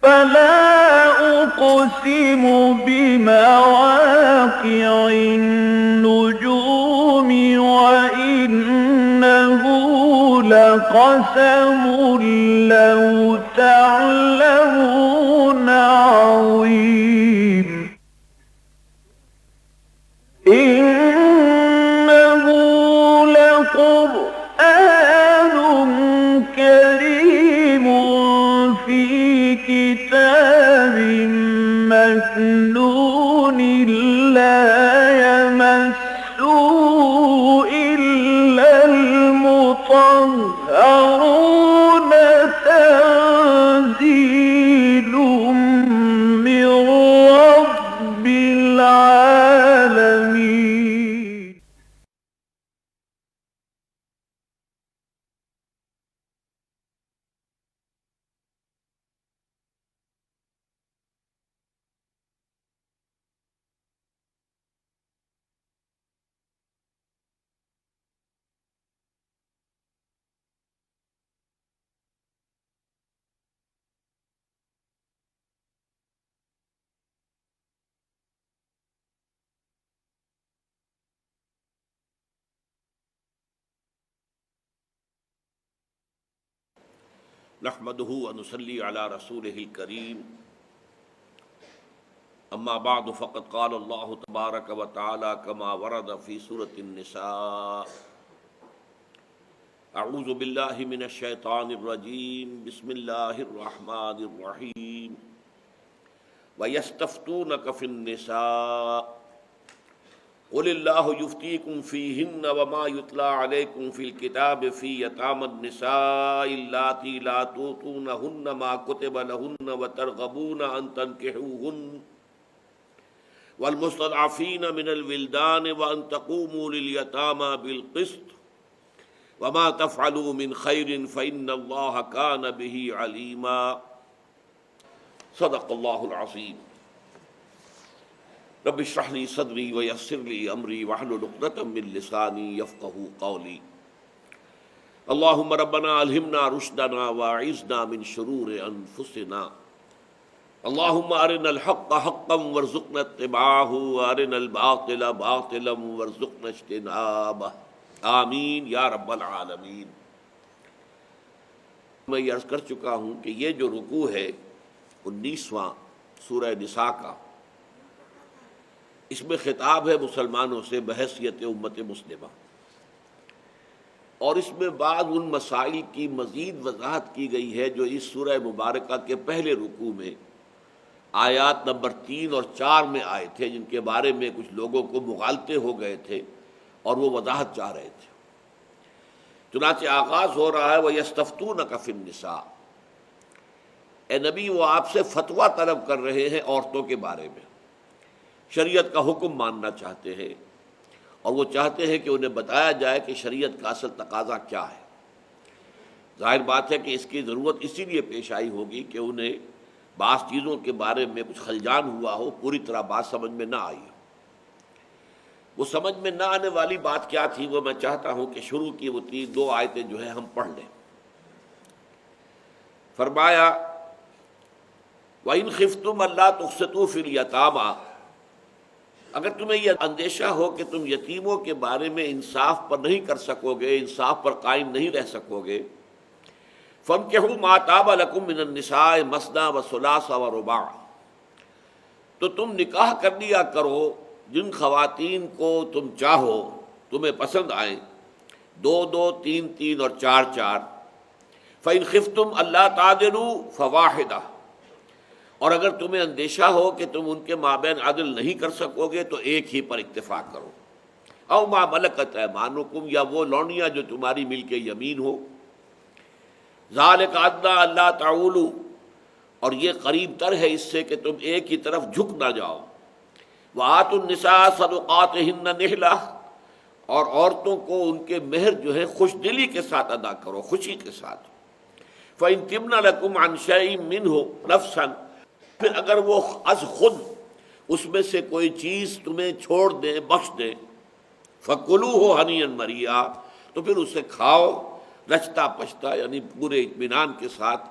فلا أقسم بمواقع النجوم وإنه لقسم لو تعلمون عظيم إنه لقرآن كريم في كتاب مكنون لا يمسه إلا المطهرون تنزيل من رب العالمين. نحمده ونصلي على رسوله الكريم اما بعد فقد قال الله تبارك وتعالى كما ورد في سورة النساء اعوذ بالله من الشيطان الرجيم بسم الله الرحمن الرحيم ويستفتونك في النساء قل الله يفتيكم فيهن وما يتلى عليكم في الكتاب في يتامى النساء اللاتي لا تؤتونهن ما كتب لهن وترغبون أن تنكحوهن والمستضعفين من الولدان وأن تقوموا لليتامى بالقسط وما تفعلوا من خير فإن الله كان به عليما. صدق الله العظيم. رب اشرح لي صدری ویسر لي امری واحلل عقدۃ من لسانی یفقہوا قولی. اللهم ربنا الہمنا رشدنا واعذنا من شرور انفسنا. اللهم ارنا الحق حقا وارزقنا اتباعه وارنا الباطل باطلا وارزقنا اجتنابه. آمین یا رب العالمین. میں یہ عرض کر چکا ہوں کہ یہ جو رکوع ہے 19واں سورہ نساء کا، اس میں خطاب ہے مسلمانوں سے بحیثیت امت مسلمہ، اور اس میں بعض ان مسائل کی مزید وضاحت کی گئی ہے جو اس سورہ مبارکہ کے پہلے رکوع میں آیات نمبر 3 اور 4 میں آئے تھے، جن کے بارے میں کچھ لوگوں کو مغالطے ہو گئے تھے اور وہ وضاحت چاہ رہے تھے. چنانچہ آغاز ہو رہا ہے وَيَسْتَفْتُونَكَ فِي النِّسَاءِ. اے نبی، وہ آپ سے فتویٰ طلب کر رہے ہیں عورتوں کے بارے میں، شریعت کا حکم ماننا چاہتے ہیں، اور وہ چاہتے ہیں کہ انہیں بتایا جائے کہ شریعت کا اصل تقاضا کیا ہے. ظاہر بات ہے کہ اس کی ضرورت اسی لیے پیش آئی ہوگی کہ انہیں بعض چیزوں کے بارے میں کچھ خلجان ہوا ہو، پوری طرح بات سمجھ میں نہ آئی ہو. وہ سمجھ میں نہ آنے والی بات کیا تھی، وہ میں چاہتا ہوں کہ شروع کی وہ 2 آیتیں جو ہے ہم پڑھ لیں. فرمایا وَإِنْ خِفْتُمْ أَلَّا تُقْسِطُوا فِي الْيَتَامَى. اگر تمہیں یہ اندیشہ ہو کہ تم یتیموں کے بارے میں انصاف پر نہیں کر سکو گے، انصاف پر قائم نہیں رہ سکو گے، فَانكِحُوا مَا طَابَ لَكُم مِّنَ النِّسَاءِ مَثْنَىٰ وَثُلَاثَ وَرُبَاعَ. تو تم نکاح کر لیا کرو جن خواتین کو تم چاہو، تمہیں پسند آئیں، 2 2 3 3 اور 4 4. فَإِنْ خِفْتُمْ أَلَّا تَعْدِلُوا فَوَاحِدَةٌ. اور اگر تمہیں اندیشہ ہو کہ تم ان کے مابین عدل نہیں کر سکو گے تو ایک ہی پر اکتفا کرو. او ما ملکت ایمانکم، یا وہ لونیاں جو تمہاری ملک یمین ہو. ذالک ادنیٰ اللہ تعولوا، اور یہ قریب تر ہے اس سے کہ تم ایک ہی طرف جھک نہ جاؤ. وآتوا النساء صدقاتہن نحلہ، اور عورتوں کو ان کے مہر جو ہے خوش دلی کے ساتھ ادا کرو، خوشی کے ساتھ. فإن تبن لکم عن شیء منہ نفسا، پھر اگر وہ از خود اس میں سے کوئی چیز تمہیں چھوڑ دیں، بخش دیں، فَكُلُوهُ ہنیًا مَرِیًّا، تو پھر اسے کھاؤ رچتا پچتا، یعنی پورے اطمینان کے ساتھ،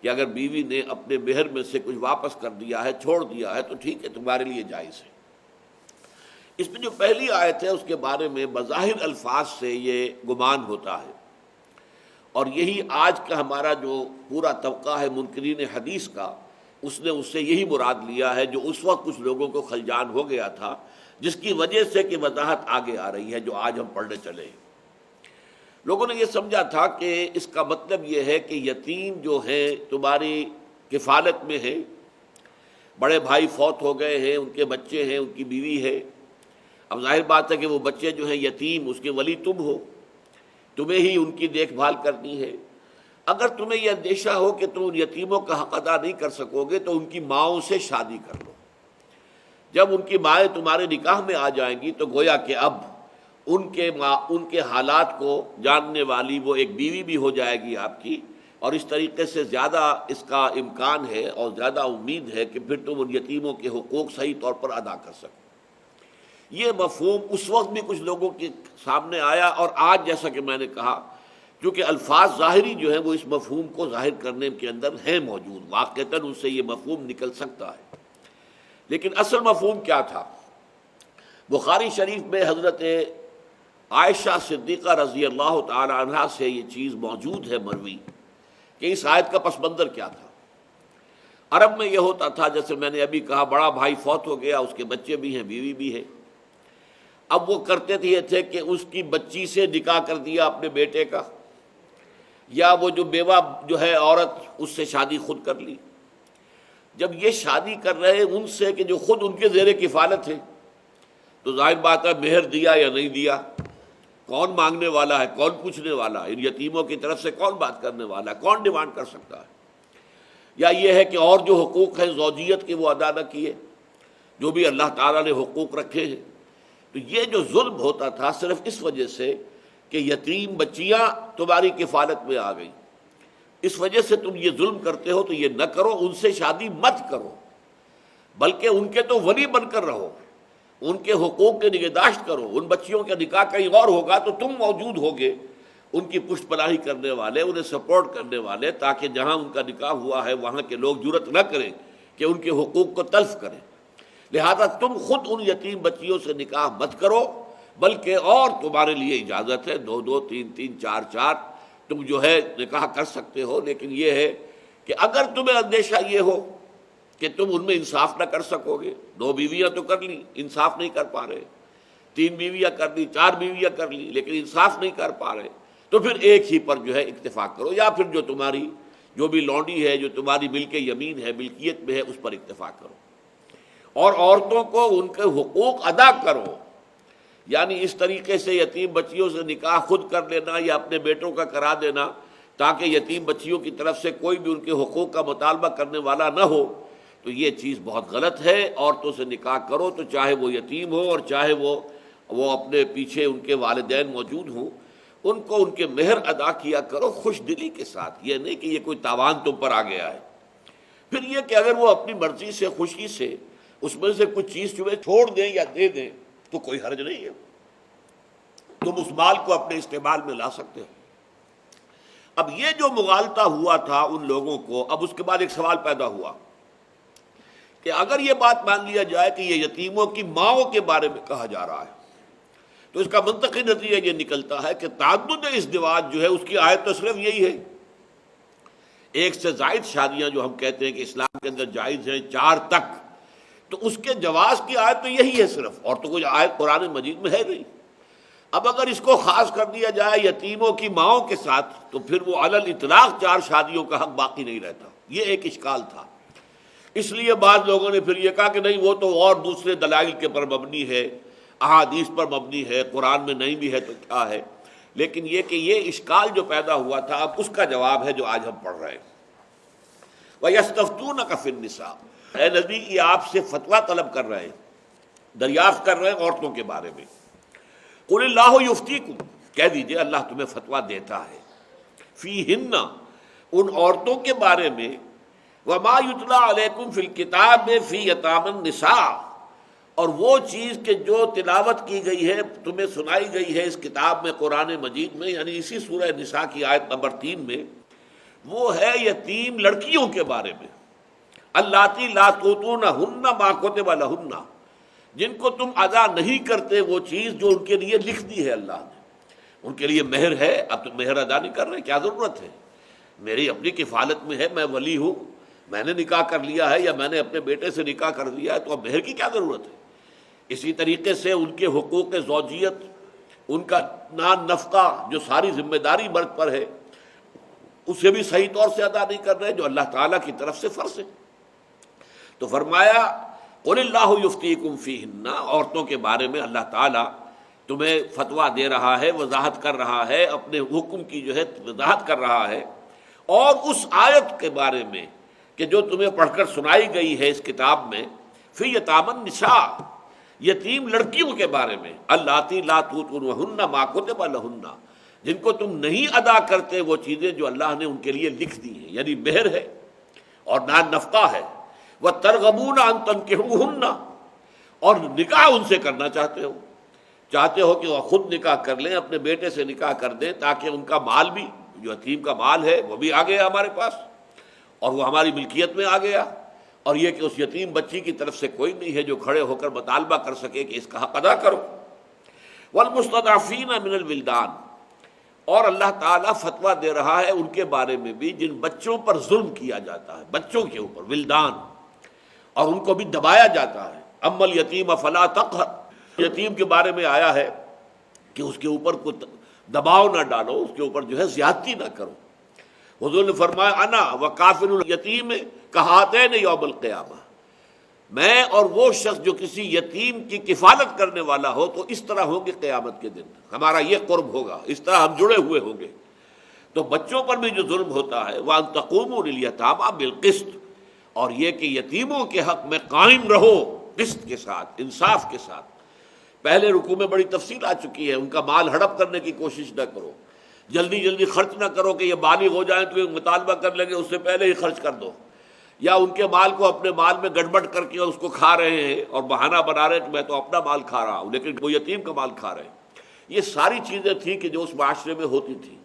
کہ اگر بیوی نے اپنے مہر میں سے کچھ واپس کر دیا ہے، چھوڑ دیا ہے، تو ٹھیک ہے، تمہارے لیے جائز ہے۔ اس میں جو پہلی آیت ہے اس کے بارے میں بظاہر الفاظ سے یہ گمان ہوتا ہے، اور یہی آج کا ہمارا جو پورا طبقہ ہے منکرین حدیث کا، اس نے اس سے یہی مراد لیا ہے جو اس وقت کچھ لوگوں کو خلجان ہو گیا تھا، جس کی وجہ سے کہ وضاحت آگے آ رہی ہے جو آج ہم پڑھنے چلے ہیں۔ لوگوں نے یہ سمجھا تھا کہ اس کا مطلب یہ ہے کہ یتیم جو ہیں تمہاری کفالت میں ہیں، بڑے بھائی فوت ہو گئے ہیں، ان کے بچے ہیں، ان کی بیوی ہے، اب ظاہر بات ہے کہ وہ بچے جو ہیں یتیم، اس کے ولی تم ہو، تمہیں ہی ان کی دیکھ بھال کرنی ہے۔ اگر تمہیں یہ اندیشہ ہو کہ تم ان یتیموں کا حق ادا نہیں کر سکو گے تو ان کی ماؤں سے شادی کر لو۔ جب ان کی مائیں تمہارے نکاح میں آ جائیں گی تو گویا کہ اب ان کے حالات کو جاننے والی وہ ایک بیوی بھی ہو جائے گی آپ کی، اور اس طریقے سے زیادہ اس کا امکان ہے اور زیادہ امید ہے کہ پھر تم ان یتیموں کے حقوق صحیح طور پر ادا کر سکو۔ یہ مفہوم اس وقت بھی کچھ لوگوں کے سامنے آیا، اور آج جیسا کہ میں نے کہا کیونکہ الفاظ ظاہری جو ہیں وہ اس مفہوم کو ظاہر کرنے کے اندر ہیں موجود، واقعتاً ان سے یہ مفہوم نکل سکتا ہے، لیکن اصل مفہوم کیا تھا؟ بخاری شریف میں حضرت عائشہ صدیقہ رضی اللہ تعالی عنہا سے یہ چیز موجود ہے مروی کہ اس آیت کا پس منظر کیا تھا۔ عرب میں یہ ہوتا تھا، جیسے میں نے ابھی کہا، بڑا بھائی فوت ہو گیا، اس کے بچے بھی ہیں، بیوی بھی ہے، اب وہ کرتے تھے کہ اس کی بچی سے نکاح کر دیا اپنے بیٹے کا، یا وہ جو بیوہ جو ہے عورت، اس سے شادی خود کر لی۔ جب یہ شادی کر رہے ان سے کہ جو خود ان کے زیر کفالت ہے، تو ظاہر بات ہے مہر دیا یا نہیں دیا، کون مانگنے والا ہے، کون پوچھنے والا ہے، ان یتیموں کی طرف سے کون بات کرنے والا ہے، کون ڈیمانڈ کر سکتا ہے؟ یا یہ ہے کہ اور جو حقوق ہیں زوجیت کے وہ ادا نہ کیے، جو بھی اللہ تعالیٰ نے حقوق رکھے ہیں۔ تو یہ جو ظلم ہوتا تھا صرف اس وجہ سے کہ یتیم بچیاں تمہاری کفالت میں آ گئیں، اس وجہ سے تم یہ ظلم کرتے ہو، تو یہ نہ کرو، ان سے شادی مت کرو، بلکہ ان کے تو ولی بن کر رہو، ان کے حقوق کی نگہداشت کرو۔ ان بچیوں کا نکاح کہیں اور ہوگا تو تم موجود ہوگے، ان کی پشت پناہی کرنے والے، انہیں سپورٹ کرنے والے، تاکہ جہاں ان کا نکاح ہوا ہے وہاں کے لوگ جرأت نہ کریں کہ ان کے حقوق کو تلف کریں۔ لہذا تم خود ان یتیم بچیوں سے نکاح مت کرو، بلکہ اور تمہارے لیے اجازت ہے، 2 3 3 4 تم جو ہے نکاح کر سکتے ہو، لیکن یہ ہے کہ اگر تمہیں اندیشہ یہ ہو کہ تم ان میں انصاف نہ کر سکو گے، 2 بیویاں تو کر لی، انصاف نہیں کر پا رہے، 3 بیویاں کر لی، 4 بیویاں کر لی، لیکن انصاف نہیں کر پا رہے، تو پھر ایک ہی پر جو ہے اکتفا کرو، یا پھر جو تمہاری جو بھی لونڈی ہے، جو تمہاری ملک یمین ہے، ملکیت میں ہے، اس پر اکتفا کرو۔ اور عورتوں کو ان کے حقوق ادا کرو، یعنی اس طریقے سے یتیم بچیوں سے نکاح خود کر لینا یا اپنے بیٹوں کا کرا دینا تاکہ یتیم بچیوں کی طرف سے کوئی بھی ان کے حقوق کا مطالبہ کرنے والا نہ ہو، تو یہ چیز بہت غلط ہے۔ عورتوں سے نکاح کرو تو چاہے وہ یتیم ہو اور چاہے وہ اپنے پیچھے ان کے والدین موجود ہوں، ان کو ان کے مہر ادا کیا کرو خوش دلی کے ساتھ، یہ نہیں کہ یہ کوئی تاوان تم پر آ گیا ہے۔ پھر یہ کہ اگر وہ اپنی مرضی سے خوشی سے اس میں سے کچھ چیز تمہیں چھوڑ دیں یا دے دیں تو کوئی حرج نہیں ہے، تم اس مال کو اپنے استعمال میں لا سکتے ہو۔ اب یہ جو مغالطہ ہوا تھا ان لوگوں کو، اب اس کے بعد ایک سوال پیدا ہوا کہ اگر یہ بات مان لیا جائے کہ یہ یتیموں کی ماؤں کے بارے میں کہا جا رہا ہے، تو اس کا منطقی نتیجہ یہ نکلتا ہے کہ تعدد ازدواج جو ہے اس کی آیت تو صرف یہی ہے، ایک سے زائد شادیاں جو ہم کہتے ہیں کہ اسلام کے اندر جائز ہیں 4 تک، تو اس کے جواز کی آیت تو یہی ہے صرف، اور تو کوئی آیت قرآن مجید میں ہے نہیں۔ اب اگر اس کو خاص کر دیا جائے یتیموں کی ماؤں کے ساتھ تو پھر وہ علی الاطلاق 4 شادیوں کا حق باقی نہیں رہتا، یہ ایک اشکال تھا۔ اس لیے بعض لوگوں نے پھر یہ کہا کہ نہیں، وہ تو اور دوسرے دلائل کے پر مبنی ہے، احادیث پر مبنی ہے، قرآن میں نہیں بھی ہے تو کیا ہے، لیکن یہ کہ یہ اشکال جو پیدا ہوا تھا اب اس کا جواب ہے جو آج ہم پڑھ رہے ہیں۔ وَيَسْتَفْتُونَكَ فِي النِّسَاءِ، اے نبی یہ آپ سے فتویٰ طلب کر رہے ہیں، دریافت کر رہے ہیں عورتوں کے بارے میں۔ قُلِ اللَّهُ يُفْتِيكُمْ، کہہ دیجئے اللہ تمہیں فتویٰ دیتا ہے، فِيهِنَّ، ان عورتوں کے بارے میں، وَمَا يُتْلَىٰ عَلَيْكُمْ فِي الْكِتَابِ فِي يَتَامَى النِّسَاءِ، اور وہ چیز کہ جو تلاوت کی گئی ہے، تمہیں سنائی گئی ہے اس کتاب میں قرآن مجید میں، یعنی اسی سورہ نساء کی آیت نمبر 3 میں، وہ ہے یتیم لڑکیوں کے بارے میں، اللاتی لا تؤتونہن ما کتب لہن، جن کو تم ادا نہیں کرتے وہ چیز جو ان کے لیے لکھ دی ہے اللہ نے۔ ان کے لیے مہر ہے، اب تم مہر ادا نہیں کر رہے، کیا ضرورت ہے؟ میری اپنی کفالت میں ہے، میں ولی ہوں، میں نے نکاح کر لیا ہے یا میں نے اپنے بیٹے سے نکاح کر دیا ہے، تو اب مہر کی کیا ضرورت ہے؟ اسی طریقے سے ان کے حقوق زوجیت، ان کا نان نفقہ جو ساری ذمہ داری مرد پر ہے، اسے بھی صحیح طور سے ادا نہیں کر رہے جو اللہ تعالیٰ کی طرف سے فرض ہے۔ تو فرمایا قل اللہ یفتیکم فیہن، عورتوں کے بارے میں اللہ تعالیٰ تمہیں فتویٰ دے رہا ہے، وضاحت کر رہا ہے، اپنے حکم کی جو ہے وضاحت کر رہا ہے، اور اس آیت کے بارے میں کہ جو تمہیں پڑھ کر سنائی گئی ہے اس کتاب میں، فی یتامی النساء، یتیم لڑکیوں کے بارے میں، اللاتی لا تؤتونہن ما کتب لہن، جن کو تم نہیں ادا کرتے وہ چیزیں جو اللہ نے ان کے لیے لکھ دی ہیں، یعنی مہر ہے اور نان نفقہ ہے، وترغبون ان تنکحوہن، اور نکاح ان سے کرنا چاہتے ہو کہ وہ خود نکاح کر لیں، اپنے بیٹے سے نکاح کر دیں، تاکہ ان کا مال بھی، جو یتیم کا مال ہے وہ بھی آ گیا ہمارے پاس اور وہ ہماری ملکیت میں آ گیا، اور یہ کہ اس یتیم بچی کی طرف سے کوئی نہیں ہے جو کھڑے ہو کر مطالبہ کر سکے کہ اس کا حق ادا کرو۔ والمستضعفین من الولدان، اور اللہ تعالیٰ فتویٰ دے رہا ہے ان کے بارے میں بھی جن بچوں پر ظلم کیا جاتا ہے، بچوں کے اوپر ولدان، اور ان کو بھی دبایا جاتا ہے۔ اما الیتیم فلا تقہر، یتیم کے بارے میں آیا ہے کہ اس کے اوپر کوئی دباؤ نہ ڈالو، اس کے اوپر جو ہے زیادتی نہ کرو۔ حضور نے فرمایا انا وکافل الیتیم کہاتین یوم القیامہ، میں اور وہ شخص جو کسی یتیم کی کفالت کرنے والا ہو تو اس طرح ہوں گے قیامت کے دن، ہمارا یہ قرب ہوگا، اس طرح ہم جڑے ہوئے ہوں گے۔ تو بچوں پر بھی جو ظلم ہوتا ہے، وَأَن تَقُومُوا لِلْيَتَامَىٰ بِالْقِسْطِ، اور یہ کہ یتیموں کے حق میں قائم رہو قسط کے ساتھ، انصاف کے ساتھ۔ پہلے رکوع میں بڑی تفصیل آ چکی ہے، ان کا مال ہڑپ کرنے کی کوشش نہ کرو، جلدی جلدی خرچ نہ کرو کہ یہ بالغ ہو جائیں تو یہ مطالبہ کر لیں گے، اس سے پہلے ہی خرچ کر دو، یا ان کے مال کو اپنے مال میں گڑبڑ کر کے اس کو کھا رہے ہیں اور بہانہ بنا رہے ہیں کہ میں تو اپنا مال کھا رہا ہوں لیکن وہ یتیم کا مال کھا رہے ہیں۔ یہ ساری چیزیں تھیں کہ جو اس معاشرے میں ہوتی تھیں،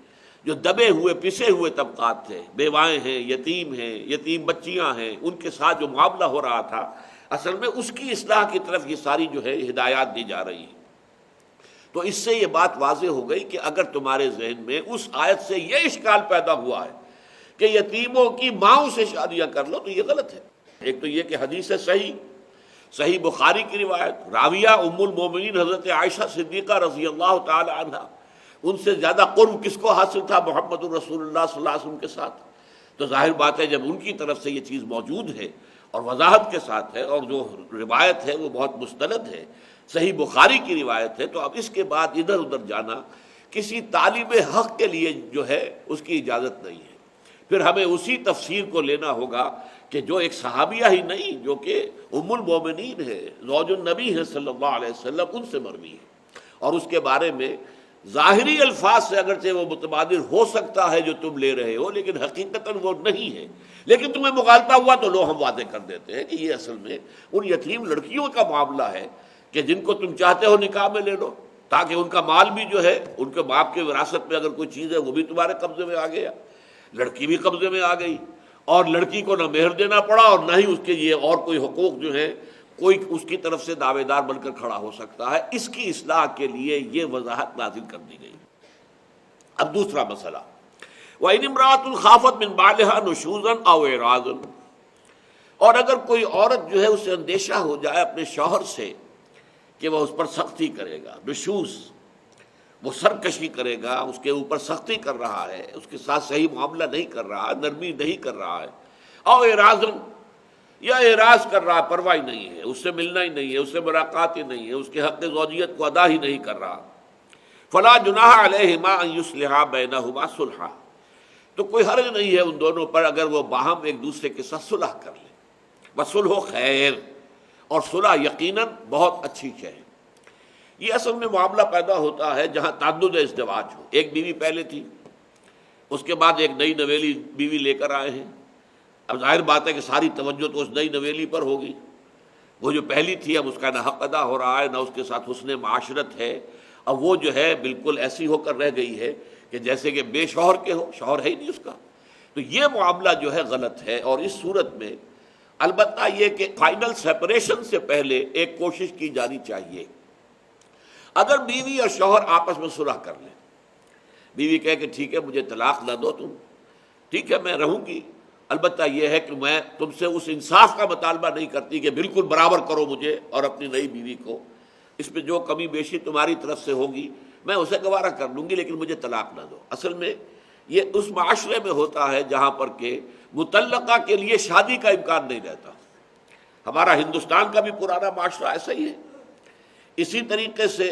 جو دبے ہوئے پسے ہوئے طبقات تھے، بیوائیں ہیں، یتیم بچیاں ہیں، ان کے ساتھ جو معاملہ ہو رہا تھا، اصل میں اس کی اصلاح کی طرف یہ ساری جو ہے ہدایات دی جا رہی ہیں۔ تو اس سے یہ بات واضح ہو گئی کہ اگر تمہارے ذہن میں اس آیت سے یہ اشکال پیدا ہوا ہے کہ یتیموں کی ماؤں سے شادیاں کر لو تو یہ غلط ہے۔ ایک تو یہ کہ حدیث صحیح بخاری کی روایت، راویہ ام المومنین حضرت عائشہ صدیقہ رضی اللہ تعالی عنہ، ان سے زیادہ قرب کس کو حاصل تھا؟ محمد الرسول اللہ صلی اللہ علیہ وسلم کے ساتھ۔ تو ظاہر بات ہے جب ان کی طرف سے یہ چیز موجود ہے اور وضاحت کے ساتھ ہے، اور جو روایت ہے وہ بہت مستند ہے، صحیح بخاری کی روایت ہے، تو اب اس کے بعد ادھر ادھر جانا کسی طالب حق کے لیے جو ہے اس کی اجازت نہیں ہے۔ پھر ہمیں اسی تفسیر کو لینا ہوگا کہ جو ایک صحابیہ ہی نہیں، جو کہ ام المومنین ہے، زوج النبی ہے صلی اللہ علیہ وسلم، ان سے مروی ہے، اور اس کے بارے میں ظاہری الفاظ سے اگرچہ وہ متبادر ہو سکتا ہے جو تم لے رہے ہو، لیکن حقیقتاً وہ نہیں ہے، لیکن تمہیں مغالطہ ہوا تو لو ہم وعدے کر دیتے ہیں کہ یہ اصل میں ان یتیم لڑکیوں کا معاملہ ہے کہ جن کو تم چاہتے ہو نکاح میں لے لو، تاکہ ان کا مال بھی جو ہے، ان کے باپ کے وراثت میں اگر کوئی چیز ہے وہ بھی تمہارے قبضے میں آ گیا، لڑکی بھی قبضے میں آ گئی، اور لڑکی کو نہ مہر دینا پڑا اور نہ ہی اس کے یہ اور کوئی حقوق جو ہیں کوئی اس کی طرف سے دعوے دار بن کر کھڑا ہو سکتا ہے۔ اس کی اصلاح کے لیے یہ وضاحت نازل کر دی گئی۔ اب دوسرا مسئلہ، وَإِنِ امْرَأَةٌ خَافَتْ مِنْ بَعْلِهَا نُشُوزًا أَوْ إِعْرَاضًا، اور اگر کوئی عورت جو ہے اسے اندیشہ ہو جائے اپنے شوہر سے کہ وہ اس پر سختی کرے گا، نشوز، وہ سرکشی کرے گا، اس کے اوپر سختی کر رہا ہے، اس کے ساتھ صحیح معاملہ نہیں کر رہا، نرمی نہیں کر رہا ہے، او اعراض، یا اعراض کر رہا، پرواہ نہیں ہے، اس سے ملنا ہی نہیں ہے، اس سے ملاقات ہی نہیں ہے، اس کے حق زوجیت کو ادا ہی نہیں کر رہا، فلا جناح علیہما ان یصلحا بینہما صلحا، تو کوئی حرج نہیں ہے ان دونوں پر اگر وہ باہم ایک دوسرے کے ساتھ صلح کر لیں، وصلح خیر، اور صلح یقیناً بہت اچھی شے ہے۔ یہ اصل میں معاملہ پیدا ہوتا ہے جہاں تعدد ازدواج ہو، ایک بیوی پہلے تھی، اس کے بعد ایک نئی نویلی بیوی لے کر آئے ہیں، اب ظاہر بات ہے کہ ساری توجہ تو اس نئی نویلی پر ہوگی، وہ جو پہلی تھی اب اس کا نہ حق ادا ہو رہا ہے، نہ اس کے ساتھ حسن معاشرت ہے، اب وہ جو ہے بالکل ایسی ہو کر رہ گئی ہے کہ جیسے کہ بے شوہر کے ہو، شوہر ہے ہی نہیں اس کا، تو یہ معاملہ جو ہے غلط ہے، اور اس صورت میں البتہ یہ کہ فائنل سیپریشن سے پہلے ایک کوشش کی جانی چاہیے۔ اگر بیوی اور شوہر آپس میں صلح کر لیں، بیوی کہے کہ ٹھیک ہے مجھے طلاق نہ دو تم، ٹھیک ہے میں رہوں گی، البتہ یہ ہے کہ میں تم سے اس انصاف کا مطالبہ نہیں کرتی کہ بالکل برابر کرو مجھے اور اپنی نئی بیوی کو، اس میں جو کمی بیشی تمہاری طرف سے ہوگی میں اسے گوارا کر لوں گی، لیکن مجھے طلاق نہ دو۔ اصل میں یہ اس معاشرے میں ہوتا ہے جہاں پر کہ مطلقہ کے لیے شادی کا امکان نہیں رہتا۔ ہمارا ہندوستان کا بھی پرانا معاشرہ ایسا ہی ہے۔ اسی طریقے سے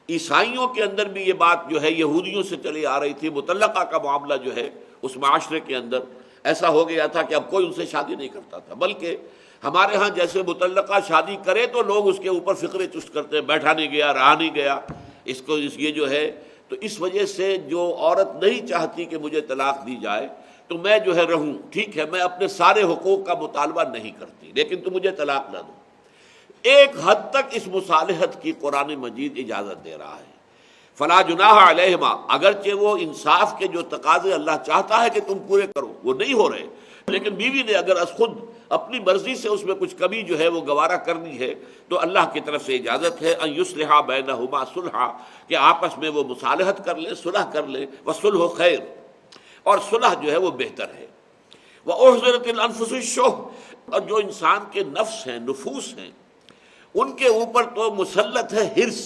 عیسائیوں کے اندر بھی یہ بات جو ہے یہودیوں سے چلی آ رہی تھی، مطلقہ کا معاملہ جو ہے اس معاشرے کے اندر ایسا ہو گیا تھا کہ اب کوئی ان سے شادی نہیں کرتا تھا، بلکہ ہمارے ہاں جیسے مطلقہ شادی کرے تو لوگ اس کے اوپر فقرے چست کرتے ہیں، بیٹھا نہیں گیا، رہا نہیں گیا، اس کو یہ جو ہے، تو اس وجہ سے جو عورت نہیں چاہتی کہ مجھے طلاق دی جائے تو میں جو ہے رہوں، ٹھیک ہے میں اپنے سارے حقوق کا مطالبہ نہیں کرتی لیکن تم مجھے طلاق نہ دو۔ ایک حد تک اس مصالحت کی قرآن مجید اجازت دے رہا ہے، فلا جناح علیہما، اگرچہ وہ انصاف کے جو تقاضے اللہ چاہتا ہے کہ تم پورے کرو وہ نہیں ہو رہے، لیکن بیوی نے اگر از خود اپنی مرضی سے اس میں کچھ کمی جو ہے وہ گوارا کرنی ہے تو اللہ کی طرف سے اجازت ہے ان یصلحا بینہما صلحا، کہ آپس میں وہ مصالحت کر لیں، صلح کر لیں، وصلح خیر، اور صلح جو ہے وہ بہتر ہے۔ وَأُحْضِرَتِ الْأَنفُسُ الشُّحَّ، اور جو انسان کے نفس ہیں، نفوس ہیں، ان کے اوپر تو مسلط ہے حرص،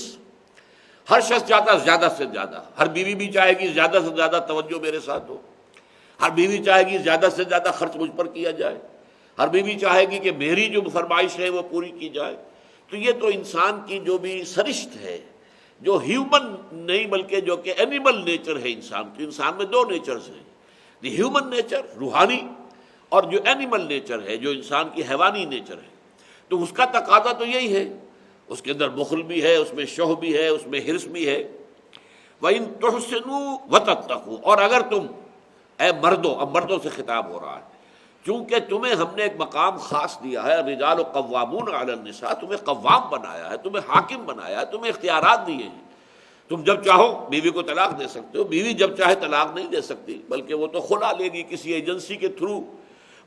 ہر شخص چاہتا ہے زیادہ سے زیادہ، ہر بیوی بھی چاہے گی زیادہ سے زیادہ توجہ میرے ساتھ ہو، ہر بیوی چاہے گی زیادہ سے زیادہ خرچ مجھ پر کیا جائے، ہر بیوی چاہے گی کہ میری جو فرمائش ہے وہ پوری کی جائے۔ تو یہ تو انسان کی جو بھی سرشت ہے، جو ہیومن نہیں بلکہ جو کہ اینیمل نیچر ہے انسان کی، انسان میں دو نیچرز ہیں، دی ہیومن نیچر روحانی، اور جو اینیمل نیچر ہے جو انسان کی حیوانی نیچر ہے، تو اس کا تقاضا تو یہی ہے، اس کے اندر بخل بھی ہے، اس میں شوہ بھی ہے، اس میں حرص بھی ہے۔ وَإِن تُحْسِنُوا وَتَتَّقُوا، اور اگر تم اے مردوں، اب مردوں سے خطاب ہو رہا ہے، چونکہ تمہیں ہم نے ایک مقام خاص دیا ہے، الرجال قوامون علی النساء، تمہیں قوام بنایا ہے، تمہیں حاکم بنایا ہے، تمہیں اختیارات دیے ہیں، تم جب چاہو بیوی کو طلاق دے سکتے ہو، بیوی جب چاہے طلاق نہیں دے سکتی، بلکہ وہ تو خلا لے گی کسی ایجنسی کے تھرو،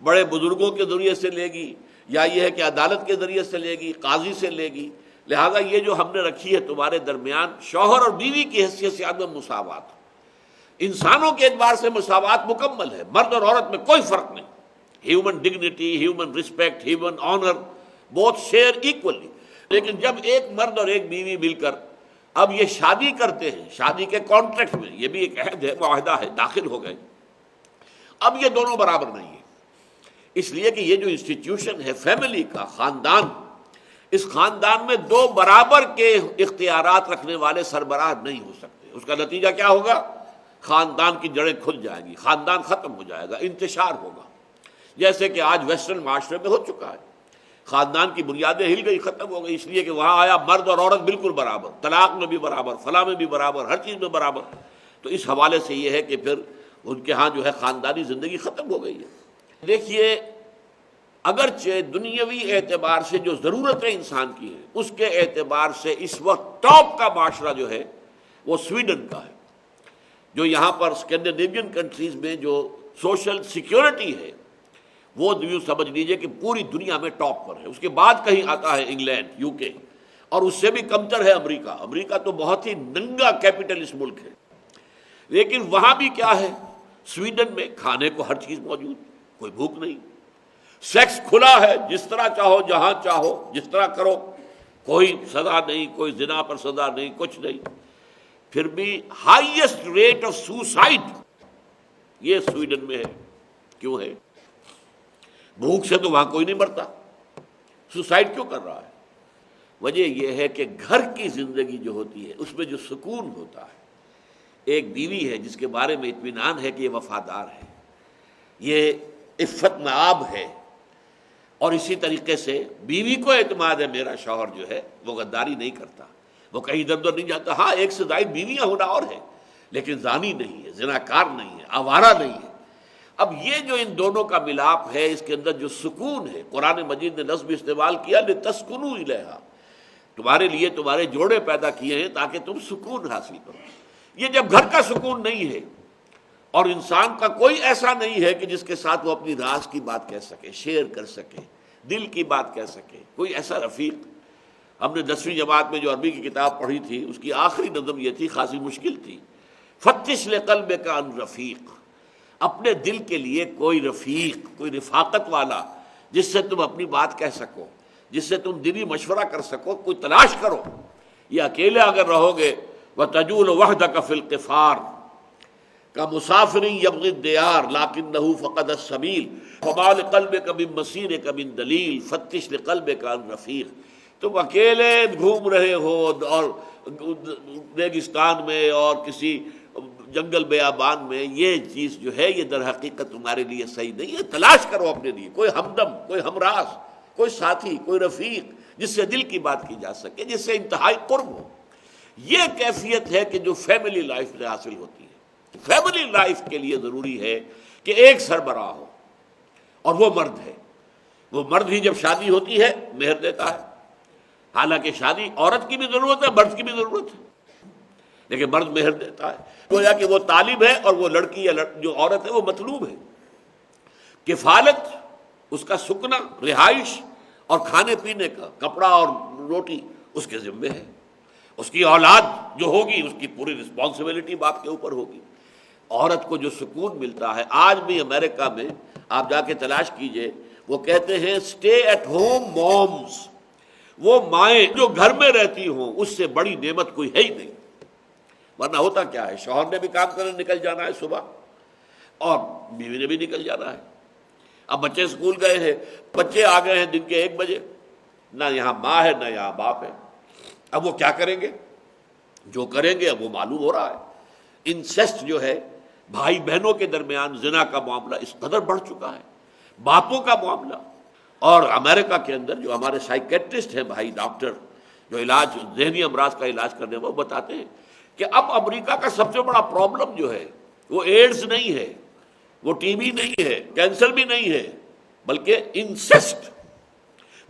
بڑے بزرگوں کے ذریعے سے لے گی، یا یہ ہے کہ عدالت کے ذریعے سے لے گی، قاضی سے لے گی۔ لہذا یہ جو ہم نے رکھی ہے تمہارے درمیان شوہر اور بیوی کی حیثیت سے عدم مساوات، انسانوں کے اعتبار سے مساوات مکمل ہے، مرد اور عورت میں کوئی فرق نہیں، human dignity, human respect, human owner, بہت شیئر ایکولی۔ لیکن جب ایک مرد اور ایک بیوی مل کر اب یہ شادی کرتے ہیں، شادی کے کانٹریکٹ میں، یہ بھی ایک عہد ہے، معاہدہ ہے، داخل ہو گئے، اب یہ دونوں برابر نہیں ہیں، اس لیے کہ یہ جو انسٹیٹیوشن ہے فیملی کا، خاندان، اس خاندان میں دو برابر کے اختیارات رکھنے والے سربراہ نہیں ہو سکتے۔ اس کا نتیجہ کیا ہوگا؟ خاندان کی جڑیں کھل جائیں گی، خاندان ختم ہو جائے گا، انتشار ہوگا، جیسے کہ آج ویسٹرن معاشرے میں ہو چکا ہے، خاندان کی بنیادیں ہل گئی، ختم ہو گئی، اس لیے کہ وہاں آیا مرد اور عورت بالکل برابر، طلاق میں بھی برابر، فلاں میں بھی برابر، ہر چیز میں برابر۔ تو اس حوالے سے یہ ہے کہ پھر ان کے ہاں جو ہے خاندانی زندگی ختم ہو گئی ہے۔ دیکھیے، اگرچہ دنیاوی اعتبار سے جو ضرورتیں انسان کی ہیں، اس کے اعتبار سے اس وقت ٹاپ کا معاشرہ جو ہے وہ سویڈن کا ہے، جو یہاں پر اسکینڈینیوین کنٹریز میں جو سوشل سیکیورٹی ہے وہ یوں سمجھ لیجئے کہ پوری دنیا میں ٹاپ پر ہے۔ اس کے بعد کہیں آتا ہے انگلینڈ، یو کے، اور اس سے بھی کمتر ہے امریکہ۔ امریکہ تو بہت ہی ننگا کیپٹلسٹ ملک ہے، لیکن وہاں بھی کیا ہے، سویڈن میں کھانے کو ہر چیز موجود، کوئی بھوک نہیں، سیکس کھلا ہے، جس طرح چاہو، جہاں چاہو، جس طرح کرو، کوئی سزا نہیں، کوئی زنا پر سزا نہیں، کچھ نہیں۔ پھر بھی ہائیسٹ ریٹ آف سوسائڈ یہ سویڈن میں ہے۔ کیوں ہے؟ بھوک سے تو وہاں کوئی نہیں مرتا، سوسائڈ کیوں کر رہا ہے؟ وجہ یہ ہے کہ گھر کی زندگی جو ہوتی ہے اس میں جو سکون ہوتا ہے، ایک بیوی ہے جس کے بارے میں اطمینان ہے کہ یہ وفادار ہے، یہ عفت مآب ہے، اور اسی طریقے سے بیوی کو اعتماد ہے میرا شوہر جو ہے وہ غداری نہیں کرتا، وہ کہیں ادھر ادھر نہیں جاتا۔ ہاں ایک سے زائد بیویاں ہونا اور ہے، لیکن زانی نہیں ہے، زناکار نہیں ہے، آوارہ نہیں ہے۔ اب یہ جو ان دونوں کا ملاپ ہے، اس کے اندر جو سکون ہے، قرآن مجید نے لفظ بھی استعمال کیا لِتَسْكُنُوا إِلَيْهَا، تمہارے لیے تمہارے جوڑے پیدا کیے ہیں تاکہ تم سکون حاصل کرو۔ یہ جب گھر کا سکون نہیں ہے اور انسان کا کوئی ایسا نہیں ہے کہ جس کے ساتھ وہ اپنی راز کی بات کہہ سکے، شیئر کر سکے، دل کی بات کہہ سکے، کوئی ایسا رفیق۔ ہم نے 10ویں جماعت میں جو عربی کی کتاب پڑھی تھی اس کی آخری نظم یہ تھی، خاصی مشکل تھی، فتش لقلبک عن رفیق، اپنے دل کے لیے کوئی رفیق، کوئی رفاقت والا جس سے تم اپنی بات کہہ سکو، جس سے تم دلی مشورہ کر سکو، کوئی تلاش کرو۔ یہ اکیلے اگر رہو گے وَتَجُولُ وَحْدَكَ فِي الْقِفَارِ كَمُسَافِرٍ يَبْغِي الدِّيَارَ لَكِنَّهُ فَقَدَ السَّبِيلَ وَمَا لِقَلْبِكَ مِن مَّسِيرِكَ مِن دَلِيلٍ فَتِّشْ لِقَلْبِكَ عَن رَفِيقٍ۔ تم اکیلے گھوم رہے ہو اور ریگستان میں اور کسی جنگل بیابان میں، یہ چیز جو ہے یہ در حقیقت تمہارے لیے صحیح نہیں ہے۔ تلاش کرو اپنے لیے کوئی ہمدم، کوئی ہمراز، کوئی ساتھی، کوئی رفیق جس سے دل کی بات کی جا سکے، جس سے انتہائی قرب ہو۔ یہ کیفیت ہے کہ جو فیملی لائف میں حاصل ہوتی ہے۔ فیملی لائف کے لیے ضروری ہے کہ ایک سربراہ ہو، اور وہ مرد ہے۔ وہ مرد ہی جب شادی ہوتی ہے مہر دیتا ہے، حالانکہ شادی عورت کی بھی ضرورت ہے، مرد کی بھی ضرورت ہے، لیکن مرد مہر دیتا ہے۔ گویا کہ وہ طالب ہے اور وہ لڑکی یا جو عورت ہے وہ مطلوب ہے۔ کفالت، اس کا سکنا، رہائش اور کھانے پینے کا، کپڑا اور روٹی اس کے ذمے ہے۔ اس کی اولاد جو ہوگی اس کی پوری رسپانسبلٹی باپ کے اوپر ہوگی۔ عورت کو جو سکون ملتا ہے، آج بھی امریکہ میں آپ جا کے تلاش کیجئے، وہ کہتے ہیں اسٹے ایٹ ہوم مومز، وہ مائیں جو گھر میں رہتی ہوں اس سے بڑی نعمت کوئی ہے ہی نہیں۔ ورنہ ہوتا کیا ہے، شوہر نے بھی کام کرنے نکل جانا ہے صبح اور بیوی نے بھی نکل جانا ہے۔ اب بچے اسکول گئے ہیں، بچے آ گئے ہیں دن کے 1 بجے، نہ یہاں ماں ہے نہ یہاں باپ ہے۔ اب وہ کیا کریں گے؟ جو کریں گے اب وہ معلوم ہو رہا ہے۔ انسیسٹ جو ہے، بھائی بہنوں کے درمیان زنا کا معاملہ اس قدر بڑھ چکا ہے، باپوں کا معاملہ۔ اور امریکہ کے اندر جو ہمارے سائیکیٹرسٹ ہیں بھائی، ڈاکٹر جو علاج ذہنی امراض کا علاج کرنے وہ بتاتے ہیں کہ اب امریکہ کا سب سے بڑا پرابلم جو ہے وہ ایڈز نہیں ہے، وہ ٹی بی نہیں ہے، کینسر بھی نہیں ہے، بلکہ انسیسٹ،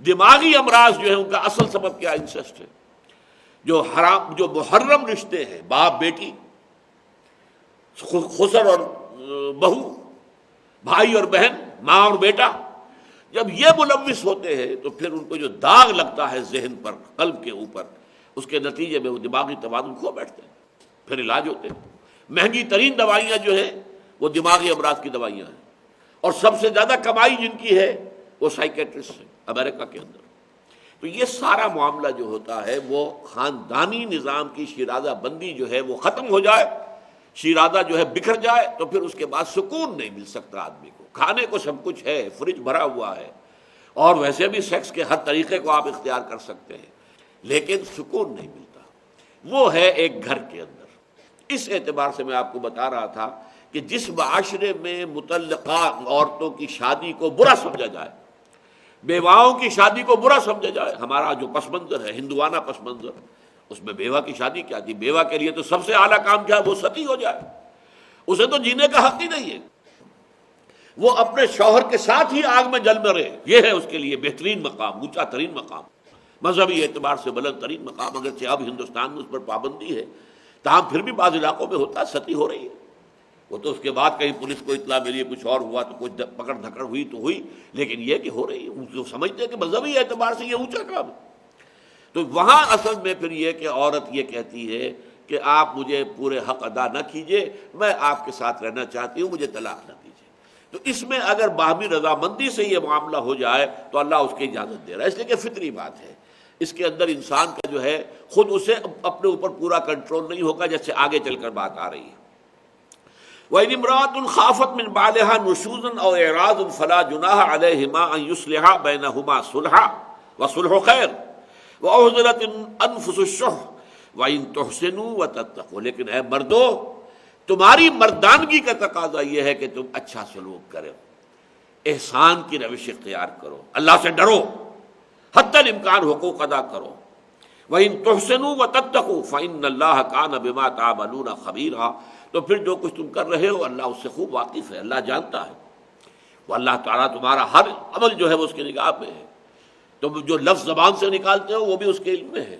دماغی امراض جو ہے ان کا اصل سبب کیا انسیسٹ ہے۔ جو حرام، جو محرم رشتے ہیں، باپ بیٹی، خسر اور بہو، بھائی اور بہن، ماں اور بیٹا، جب یہ ملوث ہوتے ہیں تو پھر ان کو جو داغ لگتا ہے ذہن پر، قلب کے اوپر، اس کے نتیجے میں وہ دماغی توازن کھو بیٹھتے ہیں، پھر علاج ہوتے ہیں۔ مہنگی ترین دوائیاں جو ہیں وہ دماغی امراض کی دوائیاں ہیں، اور سب سے زیادہ کمائی جن کی ہے وہ سائیکیٹرسٹ ہیں امریکہ کے اندر۔ تو یہ سارا معاملہ جو ہوتا ہے وہ خاندانی نظام کی شیرازہ بندی جو ہے وہ ختم ہو جائے، شیرازہ جو ہے بکھر جائے، تو پھر اس کے بعد سکون نہیں مل سکتا آدمی کو۔ کھانے کو سب کچھ ہے، فریج بھرا ہوا ہے، اور ویسے بھی سیکس کے ہر طریقے کو آپ اختیار کر سکتے ہیں، لیکن سکون نہیں ملتا۔ وہ ہے ایک گھر کے اندر۔ اس اعتبار سے میں آپ کو بتا رہا تھا کہ جس معاشرے میں مطلقہ عورتوں کی شادی کو برا سمجھا جائے، بیواؤں کی شادی کو برا سمجھا جائے، ہمارا جو پس منظر ہے ہندوانہ پس منظر، اس میں بیوہ کی شادی کیا تھی؟ بیوہ کے لیے تو سب سے اعلیٰ کام کیا ہے؟ وہ ستی ہو جائے، اسے تو جینے کا حق ہی نہیں ہے، وہ اپنے شوہر کے ساتھ ہی آگ میں جل مرے، یہ ہے اس کے لیے بہترین مقام، اونچا ترین مقام، مذہبی اعتبار سے بلند ترین مقام۔ اگرچہ اب ہندوستان میں اس پر پابندی ہے، تاہم پھر بھی بعض علاقوں میں ہوتا ہے، ستی ہو رہی ہے۔ وہ تو اس کے بعد کہیں پولیس کو اطلاع ملی، کچھ اور ہوا تو کچھ پکڑ دھکڑ ہوئی تو ہوئی، لیکن یہ کہ ہو رہی ہے، جو سمجھتے ہیں کہ مذہبی اعتبار سے یہ اونچا کام ہے۔ تو وہاں اصل میں پھر یہ کہ عورت یہ کہتی ہے کہ آپ مجھے پورے حق ادا نہ کیجیے، میں آپ کے ساتھ رہنا چاہتی ہوں، مجھے طلاق نہ دیجیے۔ تو اس میں اگر باہمی رضامندی سے یہ معاملہ ہو جائے تو اللہ اس کی اجازت دے رہا ہے، اس لیے کہ فطری بات ہے، اس کے اندر انسان کا جو ہے خود اسے اپنے اوپر پورا کنٹرول نہیں ہوگا، جیسے آگے چل کر بات آ رہی ہے۔ وَإِنِ امْرَأَةٌ خَافَتْ مِنْ بَعْلِهَا نُشُوزًا أَوْ إِعْرَاضًا فَلَا جُنَاحَ عَلَيْهِمَا أَنْ يُصْلِحَا بَيْنَهُمَا صُلْحًا وَصُلْحُ خَيْرٌ وَأُحْضِرَتِ الْأَنفُسُ الشُّحَّ وَإِنْ تُحْسِنُوا وَتَتَّقُوا۔ لیکن اے مردو، تمہاری مردانگی کا تقاضا یہ ہے کہ تم اچھا سلوک کرو، احسان کی روش اختیار کرو، اللہ سے ڈرو، حتی الامکان حقوق ادا کرو۔ وَإِن تُحْسِنُوا وَتَتَّقُوا فَإِنَّ اللَّهَ كَانَ بِمَا تَعْمَلُونَ خَبِيرًا۔ تو پھر جو کچھ تم کر رہے ہو اللہ اس سے خوب واقف ہے، اللہ جانتا ہے، وہ اللہ تعالیٰ تمہارا ہر عمل جو ہے وہ اس کی نگاہ میں ہے، تم جو لفظ زبان سے نکالتے ہو وہ بھی اس کے علم میں ہے۔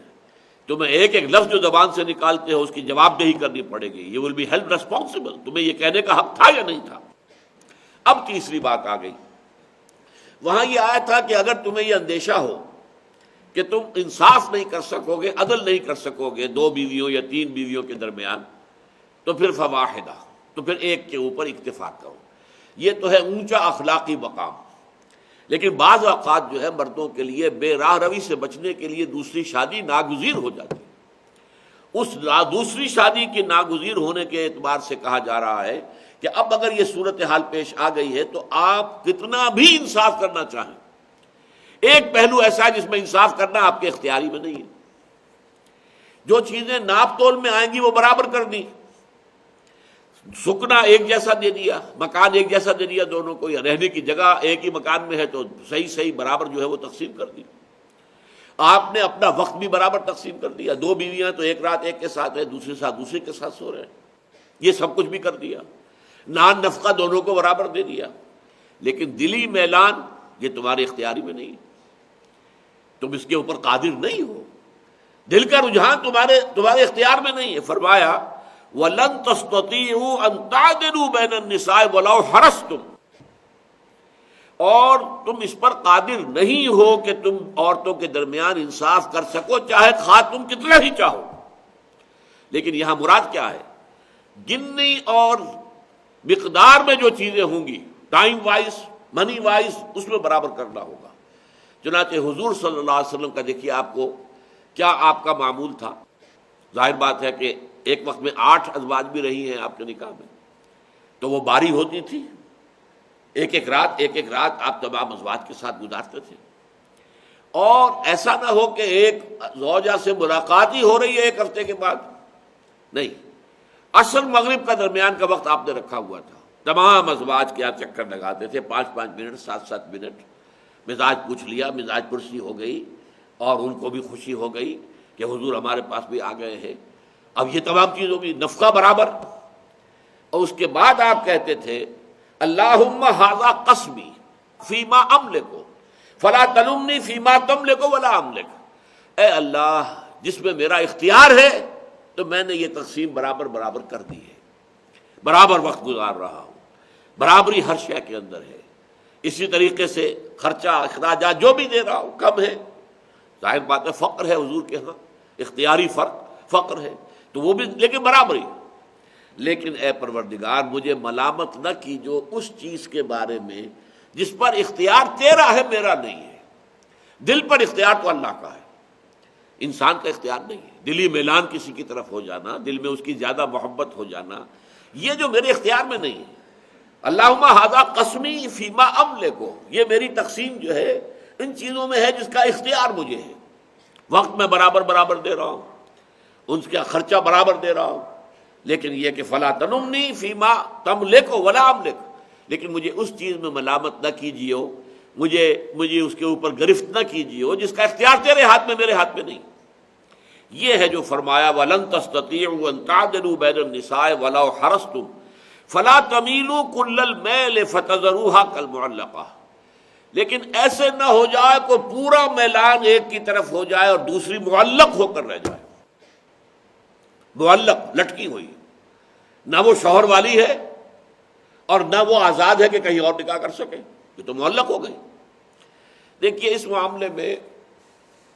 تمہیں ایک ایک لفظ جو زبان سے نکالتے ہو اس کی جواب دہی کرنی پڑے گی. You will be held responsible. تمہیں یہ کہنے کا حق تھا یا نہیں تھا. اب تیسری بات آ گئی. وہاں یہ آیا تھا کہ اگر تمہیں یہ اندیشہ ہو کہ تم انصاف نہیں کر سکو گے، عدل نہیں کر سکو گے 2 بیویوں یا 3 بیویوں کے درمیان، تو پھر فواحدہ، تو پھر ایک کے اوپر اکتفا کرو. یہ تو ہے اونچا اخلاقی مقام. لیکن بعض اوقات جو ہے مردوں کے لیے بے راہ روی سے بچنے کے لیے دوسری شادی ناگزیر ہو جاتی ہے. اس دوسری شادی کی ناگزیر ہونے کے اعتبار سے کہا جا رہا ہے کہ اب اگر یہ صورتحال پیش آ گئی ہے تو آپ کتنا بھی انصاف کرنا چاہیں، ایک پہلو ایسا ہے جس میں انصاف کرنا آپ کے اختیاری میں نہیں ہے. جو چیزیں ناپ تول میں آئیں گی وہ برابر کر دی. سکنا ایک جیسا دے دیا، مکان ایک جیسا دے دیا دونوں کو، یا رہنے کی جگہ ایک ہی مکان میں ہے تو صحیح برابر جو ہے وہ تقسیم کر دی. آپ نے اپنا وقت بھی برابر تقسیم کر دیا. 2 بیویاں تو ایک رات ایک کے ساتھ ہے، دوسرے ساتھ دوسرے کے ساتھ سو رہے ہیں. یہ سب کچھ بھی کر دیا. نان نفقہ دونوں کو برابر دے دیا. لیکن دلی میلان یہ تمہارے اختیاری میں نہیں، تم اس کے اوپر قادر نہیں ہو. دل کا رجحان تمہارے اختیار میں نہیں ہے. فرمایا وَلَن تَسْتَطِيعُوا أَن تَعْدِلُوا بَيْنَ النِّسَاءِ وَلَوْ حَرَصْتُمْ، اور تم اس پر قادر نہیں ہو کہ تم عورتوں کے درمیان انصاف کر سکو، چاہے خواہ تم کتنا ہی چاہو. لیکن یہاں مراد کیا ہے؟ گننی اور مقدار میں جو چیزیں ہوں گی، ٹائم وائز، منی وائز، اس میں برابر کرنا ہوگا. چنانچہ حضور صلی اللہ علیہ وسلم کا دیکھیے آپ کو کیا آپ کا معمول تھا. ظاہر بات ہے کہ ایک وقت میں 8 ازواج بھی رہی ہیں آپ کے نکاح میں، تو وہ باری ہوتی تھی. ایک ایک رات آپ تمام ازواج کے ساتھ گزارتے تھے. اور ایسا نہ ہو کہ ایک زوجہ سے ملاقات ہی ہو رہی ہے 1 ہفتے کے بعد، نہیں. عصر مغرب کا درمیان کا وقت آپ نے رکھا ہوا تھا. تمام ازواج کے آپ چکر لگاتے تھے، 5-5 منٹ، 7-7 منٹ. مزاج پوچھ لیا، مزاج پرسی ہو گئی، اور ان کو بھی خوشی ہو گئی کہ حضور ہمارے پاس بھی آ گئے ہیں. اب یہ تمام چیزوں کی نفقہ برابر. اور اس کے بعد آپ کہتے تھے اللہم ھذا قسمی فیما املک فلا تلمنی فیما تملک ولا املک. اے اللہ، جس میں میرا اختیار ہے تو میں نے یہ تقسیم برابر کر دی ہے. برابر وقت گزار رہا ہوں، برابری ہر شے کے اندر ہے. اسی طریقے سے خرچہ اخراجات جو بھی دے رہا ہوں کم ہے. ظاہر بات ہے فقر ہے حضور کے ہاں، اختیاری فقر ہے، تو وہ بھی لیکن برابری. لیکن اے پروردگار، مجھے ملامت نہ کیجو اس چیز کے بارے میں جس پر اختیار تیرا ہے، میرا نہیں ہے. دل پر اختیار تو اللہ کا ہے، انسان کا اختیار نہیں ہے. دلی میلان کسی کی طرف ہو جانا، دل میں اس کی زیادہ محبت ہو جانا، یہ جو میرے اختیار میں نہیں ہے. اللہم ھذا قسمی فیما املک، یہ میری تقسیم جو ہے ان چیزوں میں ہے جس کا اختیار مجھے ہے. وقت میں برابر دے رہا ہوں، ان کا خرچہ برابر دے رہا ہوں. لیکن یہ کہ فلا تلمنی فیما تملک ولا املک، لیکن مجھے اس چیز میں ملامت نہ کیجیے، مجھے اس کے اوپر گرفت نہ کیجیے جس کا اختیار تیرے ہاتھ میں، میرے ہاتھ میں نہیں. یہ ہے جو فرمایا وَلَن تَسْتَطِيعُوا أَن تَعْدِلُوا بَيْنَ النِّسَاءِ وَلَوْ حَرَصْتُمْ فَلَا تَمِيلُوا كُلَّ الْمَيْلِ فَتَذَرُوهَا كَالْمُعَلَّقَةِ. لیکن ایسے نہ ہو جائے کہ پورا میلان ایک کی طرف ہو جائے اور دوسری معلق ہو کر رہ جائے. معلق، لٹکی ہوئی، نہ وہ شوہر والی ہے اور نہ وہ آزاد ہے کہ کہیں اور نکاح کر سکے، یہ تو معلق ہو گئی. دیکھیے اس معاملے میں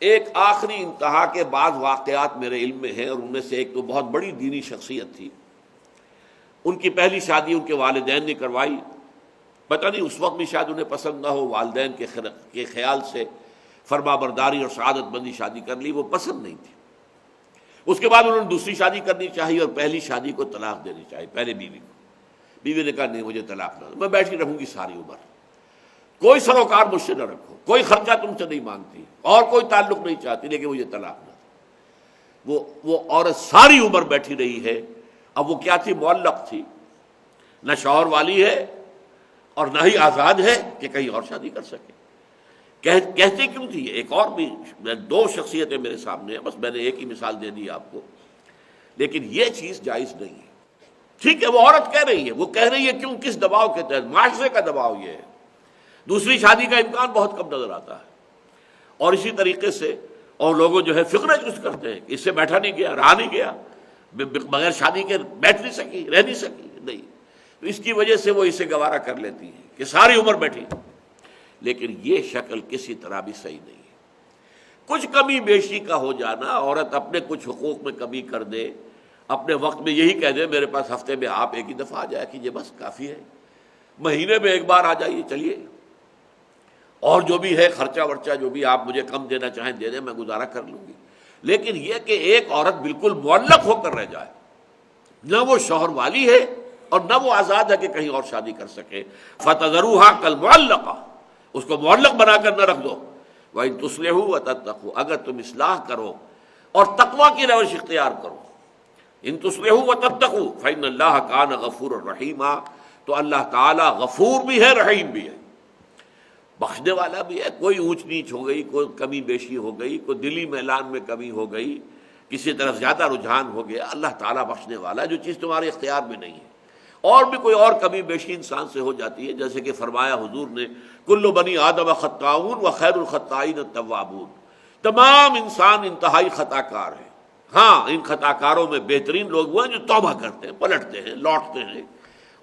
ایک آخری انتہا کے بعض واقعات میرے علم میں ہیں، اور ان میں سے ایک تو بہت بڑی دینی شخصیت تھی. ان کی پہلی شادی ان کے والدین نے کروائی. پتہ نہیں اس وقت بھی شاید انہیں پسند نہ ہو، والدین کے خیال سے فرما برداری اور سعادت مندی شادی کر لی، وہ پسند نہیں تھی. اس کے بعد انہوں نے دوسری شادی کرنی چاہیے اور پہلی شادی کو طلاق دینی چاہیے، پہلے بیوی کو. بیوی نے کہا نہیں، مجھے طلاق نہ دو، میں بیٹھی رہوں گی ساری عمر، کوئی سروکار مجھ سے نہ رکھو، کوئی خرچہ تم سے نہیں مانگتی اور کوئی تعلق نہیں چاہتی، لیکن مجھے طلاق نہ دو. وہ عورت ساری عمر بیٹھی رہی ہے. اب وہ کیا تھی؟ معلق تھی، نہ شوہر والی ہے اور نہ ہی آزاد ہے کہ کہیں اور شادی کر سکے. کہتے کیوں تھی؟ ایک اور بھی 2 شخصیتیں میرے سامنے ہیں، بس میں نے ایک ہی مثال دے دی آپ کو. لیکن یہ چیز جائز نہیں ہے. ٹھیک ہے وہ عورت کہہ رہی ہے، وہ کہہ رہی ہے کیوں، کس دباؤ کے تحت؟ معاشرے کا دباؤ یہ ہے. دوسری شادی کا امکان بہت کم نظر آتا ہے. اور اسی طریقے سے اور لوگوں جو ہے فکر چست کرتے ہیں کہ اس سے بیٹھا نہیں گیا، رہا نہیں گیا، بغیر شادی کے بیٹھ نہیں سکی، رہ نہیں سکی، نہیں، تو اس کی وجہ سے وہ اسے گوارا کر لیتی ہے کہ ساری عمر بیٹھی. لیکن یہ شکل کسی طرح بھی صحیح نہیں ہے. کچھ کمی بیشی کا ہو جانا، عورت اپنے کچھ حقوق میں کمی کر دے، اپنے وقت میں یہی کہہ دے میرے پاس ہفتے میں آپ ایک ہی دفعہ آ جایا کیجیے، بس کافی ہے، مہینے میں ایک بار آ جائیے، چلیے، اور جو بھی ہے خرچہ ورچہ جو بھی آپ مجھے کم دینا چاہیں دے دیں، میں گزارا کر لوں گی. لیکن یہ کہ ایک عورت بالکل معلق ہو کر رہ جائے، نہ وہ شوہر والی ہے اور نہ وہ آزاد ہے کہ کہیں اور شادی کر سکے. فَتَذَرُوهَا كَالْمُعَلَّقَةِ، اس کو معلق بنا کر نہ رکھ دو. وَإِن تُصْلِحُوا وَتَتَّقُوا، اگر تم اصلاح کرو اور تقویٰ کی روش اختیار کرو. ان تصلحوا وتتقوا فإن اللہ کان غفورا رحیما، تو اللہ تعالیٰ غفور بھی ہے، رحیم بھی ہے، بخشنے والا بھی ہے. کوئی اونچ نیچ ہو گئی، کوئی کمی بیشی ہو گئی، کوئی دلی میلان میں کمی ہو گئی، کسی طرف زیادہ رجحان ہو گیا، اللہ تعالیٰ بخشنے والا، جو چیز تمہارے اختیار میں نہیں ہے. اور بھی کوئی اور کمی بیشی انسان سے ہو جاتی ہے، جیسے کہ فرمایا حضور نے کل بنی آدم خطاؤون وخیر الخطائین التوابون، تمام انسان انتہائی خطا کار ہیں، ہاں ان خطا کاروں میں بہترین لوگ وہ ہیں جو توبہ کرتے ہیں، پلٹتے ہیں، لوٹتے ہیں،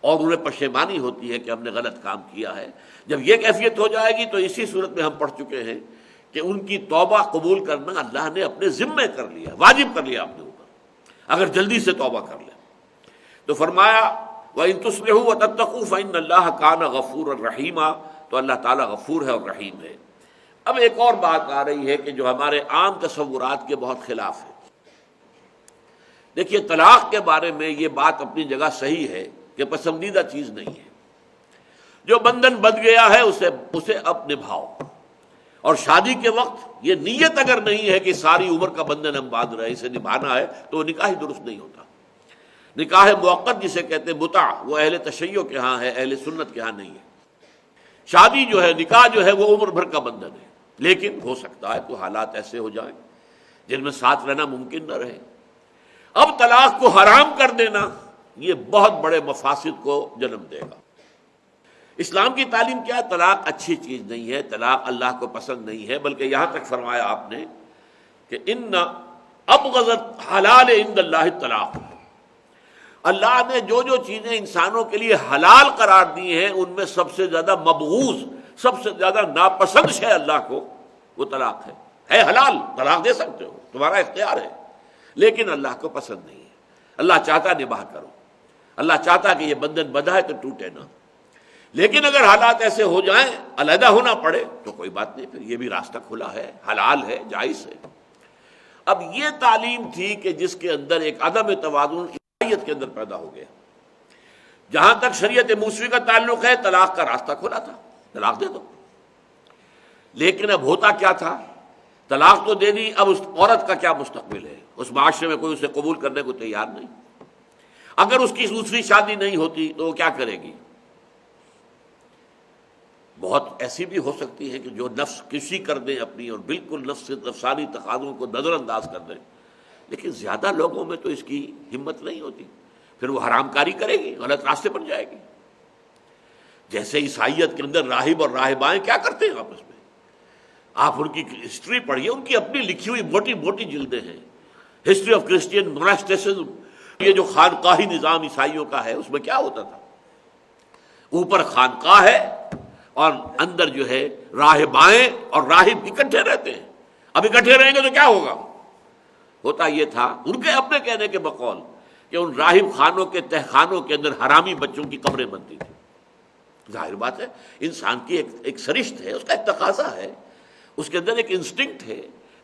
اور انہیں پشیمانی ہوتی ہے کہ ہم نے غلط کام کیا ہے. جب یہ کیفیت ہو جائے گی تو اسی صورت میں ہم پڑھ چکے ہیں کہ ان کی توبہ قبول کرنا اللہ نے اپنے ذمے کر لیا، واجب کر لیا اپنے اوپر، اگر جلدی سے توبہ کر لیں. تو فرمایا وَإِن تُصْلِحُوا وَتَتَّقُوا فَإِنَّ اللَّهَ كَانَ غَفُورًا رَحِيمًا، تو اللہ تعالیٰ غفور ہے اور رحیم ہے. اب ایک اور بات آ رہی ہے کہ جو ہمارے عام تصورات کے بہت خلاف ہے. دیکھیے، طلاق کے بارے میں یہ بات اپنی جگہ صحیح ہے کہ پسندیدہ چیز نہیں ہے. جو بندھن بندھ گیا ہے اسے اب نبھاؤ، اور شادی کے وقت یہ نیت اگر نہیں ہے کہ ساری عمر کا بندھن ہم باندھ رہے ہیں، اسے نبھانا ہے، تو وہ نکاح ہی درست نہیں ہوتا. نکاح موقت جسے کہتے ہیں متع، وہ اہل تشیع کے ہاں ہے، اہل سنت کے ہاں نہیں ہے. شادی جو ہے، نکاح جو ہے، وہ عمر بھر کا بندھن ہے. لیکن ہو سکتا ہے تو حالات ایسے ہو جائیں جن میں ساتھ رہنا ممکن نہ رہے. اب طلاق کو حرام کر دینا یہ بہت بڑے مفاسد کو جنم دے گا. اسلام کی تعلیم کیا ہے؟ طلاق اچھی چیز نہیں ہے، طلاق اللہ کو پسند نہیں ہے، بلکہ یہاں تک فرمایا آپ نے کہ ان ابغض الحلال عند اللہ الطلاق. اللہ نے جو جو چیزیں انسانوں کے لیے حلال قرار دی ہیں ان میں سب سے زیادہ مبغوض، سب سے زیادہ ناپسند شے اللہ کو وہ طلاق ہے حلال، طلاق دے سکتے ہو، تمہارا اختیار ہے، لیکن اللہ کو پسند نہیں ہے. اللہ چاہتا نباہ کرو، اللہ چاہتا کہ یہ بندھن بندھا ہے تو ٹوٹے نہ. لیکن اگر حالات ایسے ہو جائیں علیحدہ ہونا پڑے تو کوئی بات نہیں، پھر یہ بھی راستہ کھلا ہے، حلال ہے، جائز ہے. اب یہ تعلیم تھی کہ جس کے اندر ایک عدم توازن کے اندر پیدا ہو گیا. جہاں تک شریعت موسوی کا تعلق ہے طلاق کا راستہ کھلا تھا، طلاق دے دو. لیکن اب ہوتا کیا تھا، طلاق تو دے دی، اب اس عورت کا کیا مستقبل ہے؟ اس معاشرے میں کوئی اسے قبول کرنے کو تیار نہیں. اگر اس کی دوسری شادی نہیں ہوتی تو وہ کیا کرے گی؟ بہت ایسی بھی ہو سکتی ہے کہ جو نفس کشی کر دیں اپنی، اور بالکل نفسانی تقاضوں کو نظر انداز کر دیں. لیکن زیادہ لوگوں میں تو اس کی ہمت نہیں ہوتی، پھر وہ حرام کاری کرے گی، غلط راستے پر جائے گی. جیسے عیسائیت کے اندر راہب اور راہبائیں کیا کرتے ہیں آپس میں، آپ ان کی ہسٹری پڑھیے، ان کی اپنی لکھی ہوئی موٹی موٹی جلدیں ہیں. ہسٹری آف کرسچین موناسٹیسزم، یہ جو خانقاہی نظام عیسائیوں کا ہے، اس میں کیا ہوتا تھا؟ اوپر خانقاہ ہے اور اندر جو ہے راہبائیں اور راہب اکٹھے رہتے ہیں. اب اکٹھے رہیں گے تو کیا ہوگا؟ ہوتا یہ تھا ان کے اپنے کہنے کے بقول کہ ان راہب خانوں کے تہخانوں کے اندر حرامی بچوں کی قبریں بنتی تھیں. ظاہر بات ہے، انسان کی ایک سرشت ہے، اس کا ایک تقاضا ہے، اس کے اندر ایک انسٹنکٹ ہے،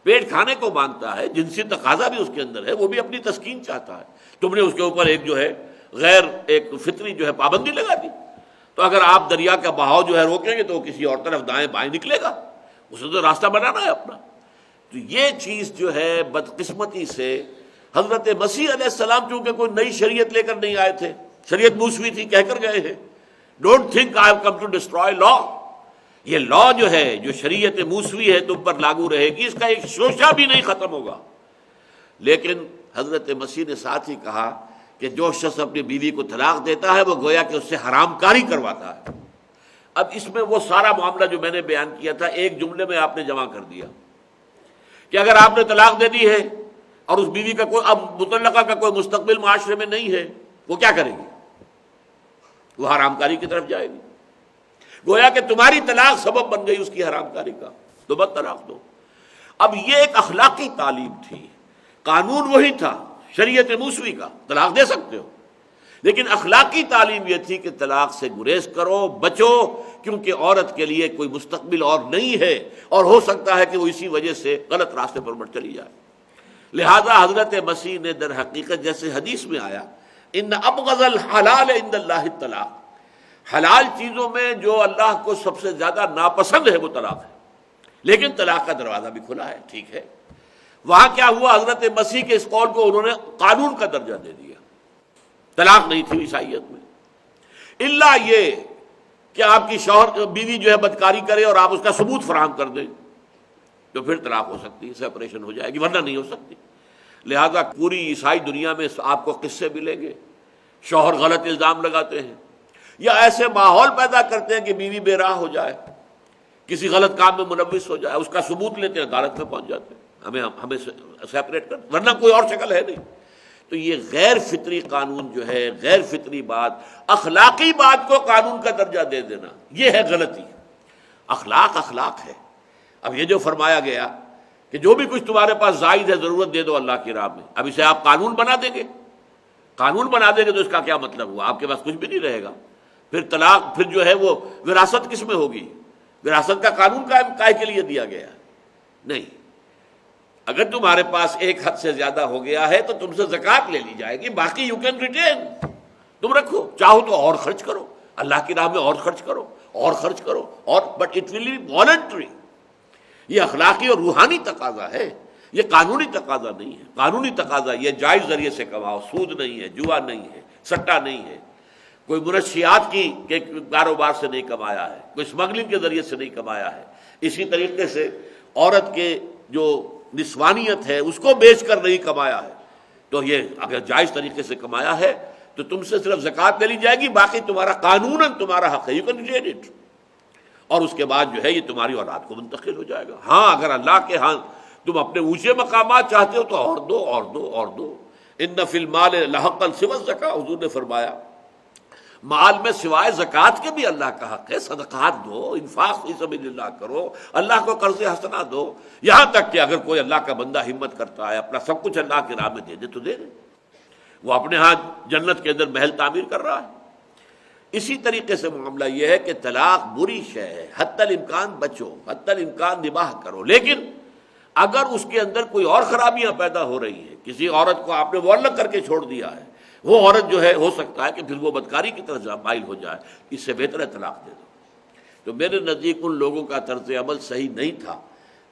پیٹ کھانے کو مانگتا ہے، جنسی تقاضا بھی اس کے اندر ہے، وہ بھی اپنی تسکین چاہتا ہے. تم نے اس کے اوپر ایک جو ہے غیر ایک فطری جو ہے پابندی لگا دی. تو اگر آپ دریا کا بہاؤ جو ہے روکیں گے تو وہ کسی اور طرف دائیں بائیں نکلے گا، اسے تو راستہ بنانا ہے اپنا. تو یہ چیز جو ہے بدقسمتی سے حضرت مسیح علیہ السلام چونکہ کوئی نئی شریعت لے کر نہیں آئے تھے، شریعت موسوی تھی، کہہ کر گئے ہیں don't think I have come to destroy law. یہ لا جو ہے، جو شریعت موسوی ہے، تم پر لاگو رہے گی، اس کا ایک شوشہ بھی نہیں ختم ہوگا. لیکن حضرت مسیح نے ساتھ ہی کہا کہ جو شخص اپنی بیوی کو طلاق دیتا ہے وہ گویا کہ اس سے حرام کاری کرواتا ہے. اب اس میں وہ سارا معاملہ جو میں نے بیان کیا تھا ایک جملے میں آپ نے جمع کر دیا کہ اگر آپ نے طلاق دے دی ہے اور اس بیوی کا کوئی اب مطلقہ کا کوئی مستقبل معاشرے میں نہیں ہے، وہ کیا کرے گی؟ وہ حرام کاری کی طرف جائے گی۔ گویا کہ تمہاری طلاق سبب بن گئی اس کی حرام کاری کا، تو بس طلاق دو۔ اب یہ ایک اخلاقی تعلیم تھی، قانون وہی تھا شریعت موسوی کا، طلاق دے سکتے ہو، لیکن اخلاقی تعلیم یہ تھی کہ طلاق سے گریز کرو، بچو، کیونکہ عورت کے لیے کوئی مستقبل اور نہیں ہے، اور ہو سکتا ہے کہ وہ اسی وجہ سے غلط راستے پر بڑھ چلی جائے۔ لہذا حضرت مسیح نے در حقیقت جیسے حدیث میں آیا ان ابغض الحلال عند اللہ الطلاق، حلال چیزوں میں جو اللہ کو سب سے زیادہ ناپسند ہے وہ طلاق ہے، لیکن طلاق کا دروازہ بھی کھلا ہے، ٹھیک ہے۔ وہاں کیا ہوا؟ حضرت مسیح کے اس قول کو انہوں نے قانون کا درجہ دے دیا۔ طلاق نہیں تھی عیسائیت میں، الا یہ کہ آپ کی شوہر بیوی جو ہے بدکاری کرے اور آپ اس کا ثبوت فراہم کر دیں تو پھر طلاق ہو سکتی ہے، سیپریشن ہو جائے گی، ورنہ نہیں ہو سکتی۔ لہذا پوری عیسائی دنیا میں آپ کو قصے ملیں گے، شوہر غلط الزام لگاتے ہیں یا ایسے ماحول پیدا کرتے ہیں کہ بیوی بے راہ ہو جائے، کسی غلط کام میں ملوث ہو جائے، اس کا ثبوت لیتے ہیں، عدالت میں پہنچ جاتے ہیں، ہمیں سیپریٹ کر، ورنہ کوئی اور شکل ہے نہیں۔ تو یہ غیر فطری قانون جو ہے، غیر فطری بات، اخلاقی بات کو قانون کا درجہ دے دینا، یہ ہے غلطی۔ اخلاق اخلاق ہے۔ اب یہ جو فرمایا گیا کہ جو بھی کچھ تمہارے پاس زائد ہے ضرورت دے دو اللہ کی راہ میں، اب اسے آپ قانون بنا دیں گے، قانون بنا دیں گے تو اس کا کیا مطلب ہوا؟ آپ کے پاس کچھ بھی نہیں رہے گا۔ پھر طلاق، پھر جو ہے وہ وراثت کس میں ہوگی؟ وراثت کا قانون کائے کے لیے دیا گیا؟ نہیں۔ اگر تمہارے پاس ایک حد سے زیادہ ہو گیا ہے تو تم سے زکوٰۃ لے لی جائے گی، باقی یو کین ریٹین، تم رکھو، چاہو تو اور خرچ کرو، اللہ کی راہ میں اور خرچ کرو، اور خرچ کرو، اور but it will be voluntary. یہ اخلاقی اور روحانی تقاضا ہے، یہ قانونی تقاضا نہیں ہے۔ قانونی تقاضا یہ جائز ذریعے سے کماؤ، سود نہیں ہے، جوا نہیں ہے، سٹا نہیں ہے، کوئی منشیات کی کے کاروبار سے نہیں کمایا ہے، کوئی اسمگلنگ کے ذریعے سے نہیں کمایا ہے۔ اسی طریقے سے عورت کے جو نسوانیت ہے اس کو بیچ کر نہیں کمایا ہے، تو یہ اگر جائز طریقے سے کمایا ہے تو تم سے صرف زکوٰۃ لے لی جائے گی، باقی تمہارا قانوناً تمہارا حق ہے، یو کین ریٹین اٹ، اور اس کے بعد جو ہے یہ تمہاری اولاد کو منتقل ہو جائے گا۔ ہاں اگر اللہ کے ہاں تم اپنے اونچے مقامات چاہتے ہو تو اور دو اور دو اور دو۔ ان فی المال لحقا سوی الزکاۃ، حضور نے فرمایا مال میں سوائے زکوٰۃ کے بھی اللہ کا حق ہے، صدقات دو، انفاق فی سبیل اللہ کرو، اللہ کو قرض حسنہ دو، یہاں تک کہ اگر کوئی اللہ کا بندہ ہمت کرتا ہے اپنا سب کچھ اللہ کی راہ میں دے دے تو دے دے، وہ اپنے ہاں جنت کے اندر محل تعمیر کر رہا ہے۔ اسی طریقے سے معاملہ یہ ہے کہ طلاق بری شے ہے، حتی الامکان بچو، حتی الامکان نباہ کرو، لیکن اگر اس کے اندر کوئی اور خرابیاں پیدا ہو رہی ہیں، کسی عورت کو آپ نے معلق کر کے چھوڑ دیا ہے، وہ عورت جو ہے ہو سکتا ہے کہ پھر وہ بدکاری کی طرف مائل ہو جائے، اس سے بہتر ہے طلاق دے دو۔ تو میرے نزدیک ان لوگوں کا طرز عمل صحیح نہیں تھا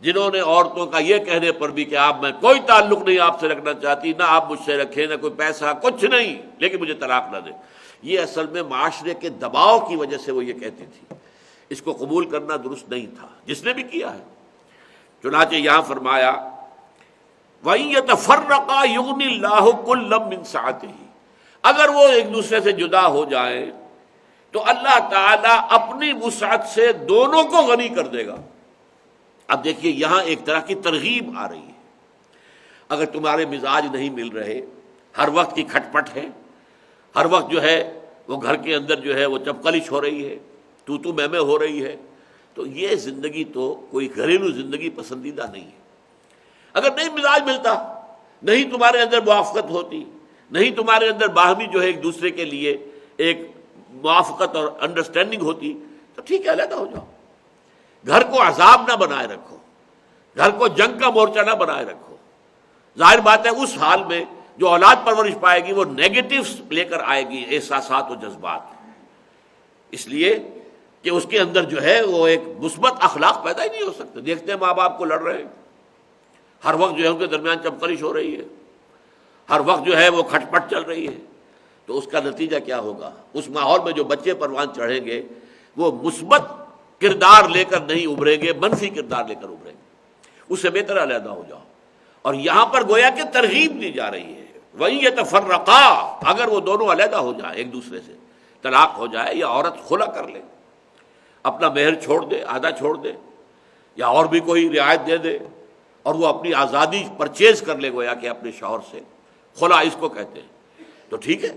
جنہوں نے عورتوں کا یہ کہنے پر بھی کہ آپ میں کوئی تعلق نہیں آپ سے رکھنا چاہتی، نہ آپ مجھ سے رکھیں، نہ کوئی پیسہ، کچھ نہیں، لیکن مجھے طلاق نہ دیں، یہ اصل میں معاشرے کے دباؤ کی وجہ سے وہ یہ کہتی تھی، اس کو قبول کرنا درست نہیں تھا، جس نے بھی کیا ہے۔ چنانچہ یہاں فرمایا وَإِن يَتَفَرَّقَا يُغْنِ اللَّهُ كُلًّا مِّن سَعَتِهِ، اگر وہ ایک دوسرے سے جدا ہو جائیں تو اللہ تعالیٰ اپنی وسعت سے دونوں کو غنی کر دے گا۔ اب دیکھیے یہاں ایک طرح کی ترغیب آ رہی ہے، اگر تمہارے مزاج نہیں مل رہے، ہر وقت کی کھٹ پٹ ہے، ہر وقت جو ہے وہ گھر کے اندر جو ہے وہ چپکلش ہو رہی ہے، تو میں ہو رہی ہے، تو یہ زندگی تو کوئی گھریلو زندگی پسندیدہ نہیں ہے۔ اگر نہیں مزاج ملتا، نہیں تمہارے اندر موافقت ہوتی، نہیں تمہارے اندر باہمی جو ہے ایک دوسرے کے لیے ایک موافقت اور انڈرسٹینڈنگ ہوتی، تو ٹھیک ہے علیحدہ ہو جاؤ، گھر کو عذاب نہ بنائے رکھو، گھر کو جنگ کا مورچہ نہ بنائے رکھو۔ ظاہر بات ہے اس حال میں جو اولاد پرورش پائے گی وہ نیگیٹوز لے کر آئے گی، احساسات و جذبات، اس لیے کہ اس کے اندر جو ہے وہ ایک مثبت اخلاق پیدا ہی نہیں ہو سکتے۔ دیکھتے ہیں ماں باپ کو لڑ رہے ہیں، ہر وقت جو ہے ان کے درمیان چپکلش ہو رہی ہے، ہر وقت جو ہے وہ کھٹ پٹ چل رہی ہے، تو اس کا نتیجہ کیا ہوگا؟ اس ماحول میں جو بچے پروان چڑھیں گے وہ مثبت کردار لے کر نہیں ابھریں گے، منفی کردار لے کر ابھریں گے۔ اس سے بہتر علیحدہ ہو جاؤ۔ اور یہاں پر گویا کہ ترغیب دی جا رہی ہے، وہیں یتفرقا، اگر وہ دونوں علیحدہ ہو جائیں ایک دوسرے سے، طلاق ہو جائے یا عورت خلا کر لے، اپنا مہر چھوڑ دے، آدھا چھوڑ دے، یا اور بھی کوئی رعایت دے دے، اور وہ اپنی آزادی پرچیز کر لے گویا کہ اپنے شوہر سے، خلا اس کو کہتے ہیں، تو ٹھیک ہے،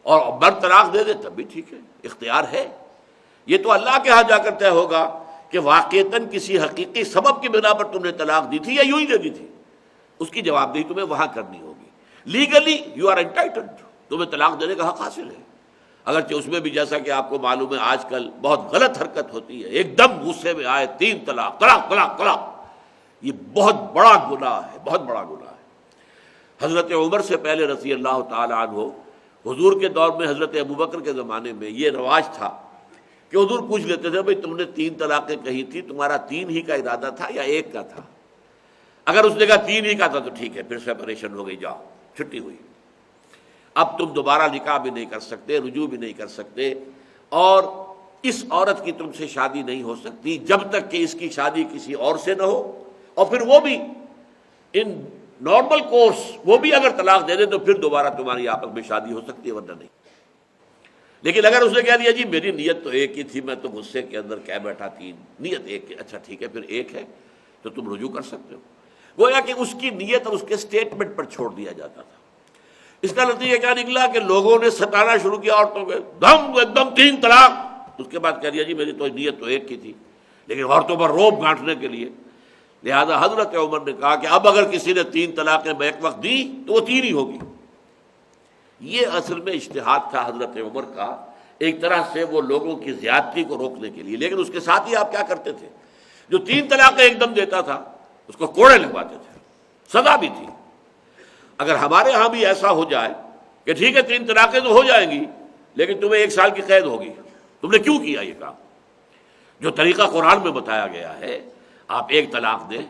اور مرد طلاق دے دے تب بھی ٹھیک ہے، اختیار ہے۔ یہ تو اللہ کے ہاں جا کر طے ہوگا کہ واقعتاً کسی حقیقی سبب کی بنا پر تم نے طلاق دی تھی یا یوں ہی دے دی تھی، اس کی جواب دہی تمہیں وہاں کرنی ہوگی۔ لیگلی یو آر انٹائٹلڈ، تمہیں طلاق دینے کا حق حاصل ہے، اگرچہ اس میں بھی جیسا کہ آپ کو معلوم ہے آج کل بہت غلط حرکت ہوتی ہے، ایک دم غصے میں آئے 3 طلاق، طلاق طلاق طلاق، یہ بہت بڑا گناہ ہے، بہت بڑا گناہ ہے۔ حضرت عمر سے پہلے رضی اللہ تعالی عنہ، حضور کے دور میں حضرت ابوبکر کے زمانے میں یہ رواج تھا کہ حضور پوچھ لیتے تھے بھئی تم نے 3 طلاقیں کہی تھی، تمہارا 3 ہی کا ارادہ تھا یا 1 کا تھا؟ اگر اس نے کہا 3 ہی کا تھا تو ٹھیک ہے، پھر سیپریشن ہو گئی، جاؤ، چھٹی ہوئی، اب تم دوبارہ نکاح بھی نہیں کر سکتے، رجوع بھی نہیں کر سکتے، اور اس عورت کی تم سے شادی نہیں ہو سکتی جب تک کہ اس کی شادی کسی اور سے نہ ہو، اور پھر وہ بھی ان نارمل کورس، وہ بھی اگر طلاق دے دے تو پھر دوبارہ تمہاری آپس میں شادی ہو سکتی ہے، ورنہ نہیں۔ لیکن اگر اس نے کہہ دیا جی میری نیت تو 1 ہی تھی، میں تو غصے کے اندر کہہ بیٹھا 3، نیت 1 کی، اچھا ٹھیک ہے، پھر 1 ہے تو تم رجوع کر سکتے ہو، گویا کہ اس کی نیت اور اس کے سٹیٹمنٹ پر چھوڑ دیا جاتا تھا۔ اس کا نتیجہ کیا نکلا کہ لوگوں نے ستانا شروع کیا عورتوں کو، ایک دم 3 طلاق، اس کے بعد کہہ دیا جی میری تو نیت تو 1 کی تھی، لیکن عورتوں پر روب گھانٹنے کے لیے، لہذا حضرت عمر نے کہا کہ اب اگر کسی نے 3 طلاقیں بیک وقت دی تو وہ 3 ہی ہوگی۔ یہ اصل میں اجتہاد تھا حضرت عمر کا، ایک طرح سے وہ لوگوں کی زیادتی کو روکنے کے لیے، لیکن اس کے ساتھ ہی آپ کیا کرتے تھے، جو 3 طلاقیں ایک دم دیتا تھا اس کو کوڑے لگواتے تھے، سزا بھی تھی۔ اگر ہمارے ہاں بھی ایسا ہو جائے کہ ٹھیک ہے 3 طلاقیں تو ہو جائیں گی لیکن تمہیں 1 سال کی قید ہوگی، تم نے کیوں کیا یہ کام؟ جو طریقہ قرآن میں بتایا گیا ہے، آپ 1 طلاق دیں،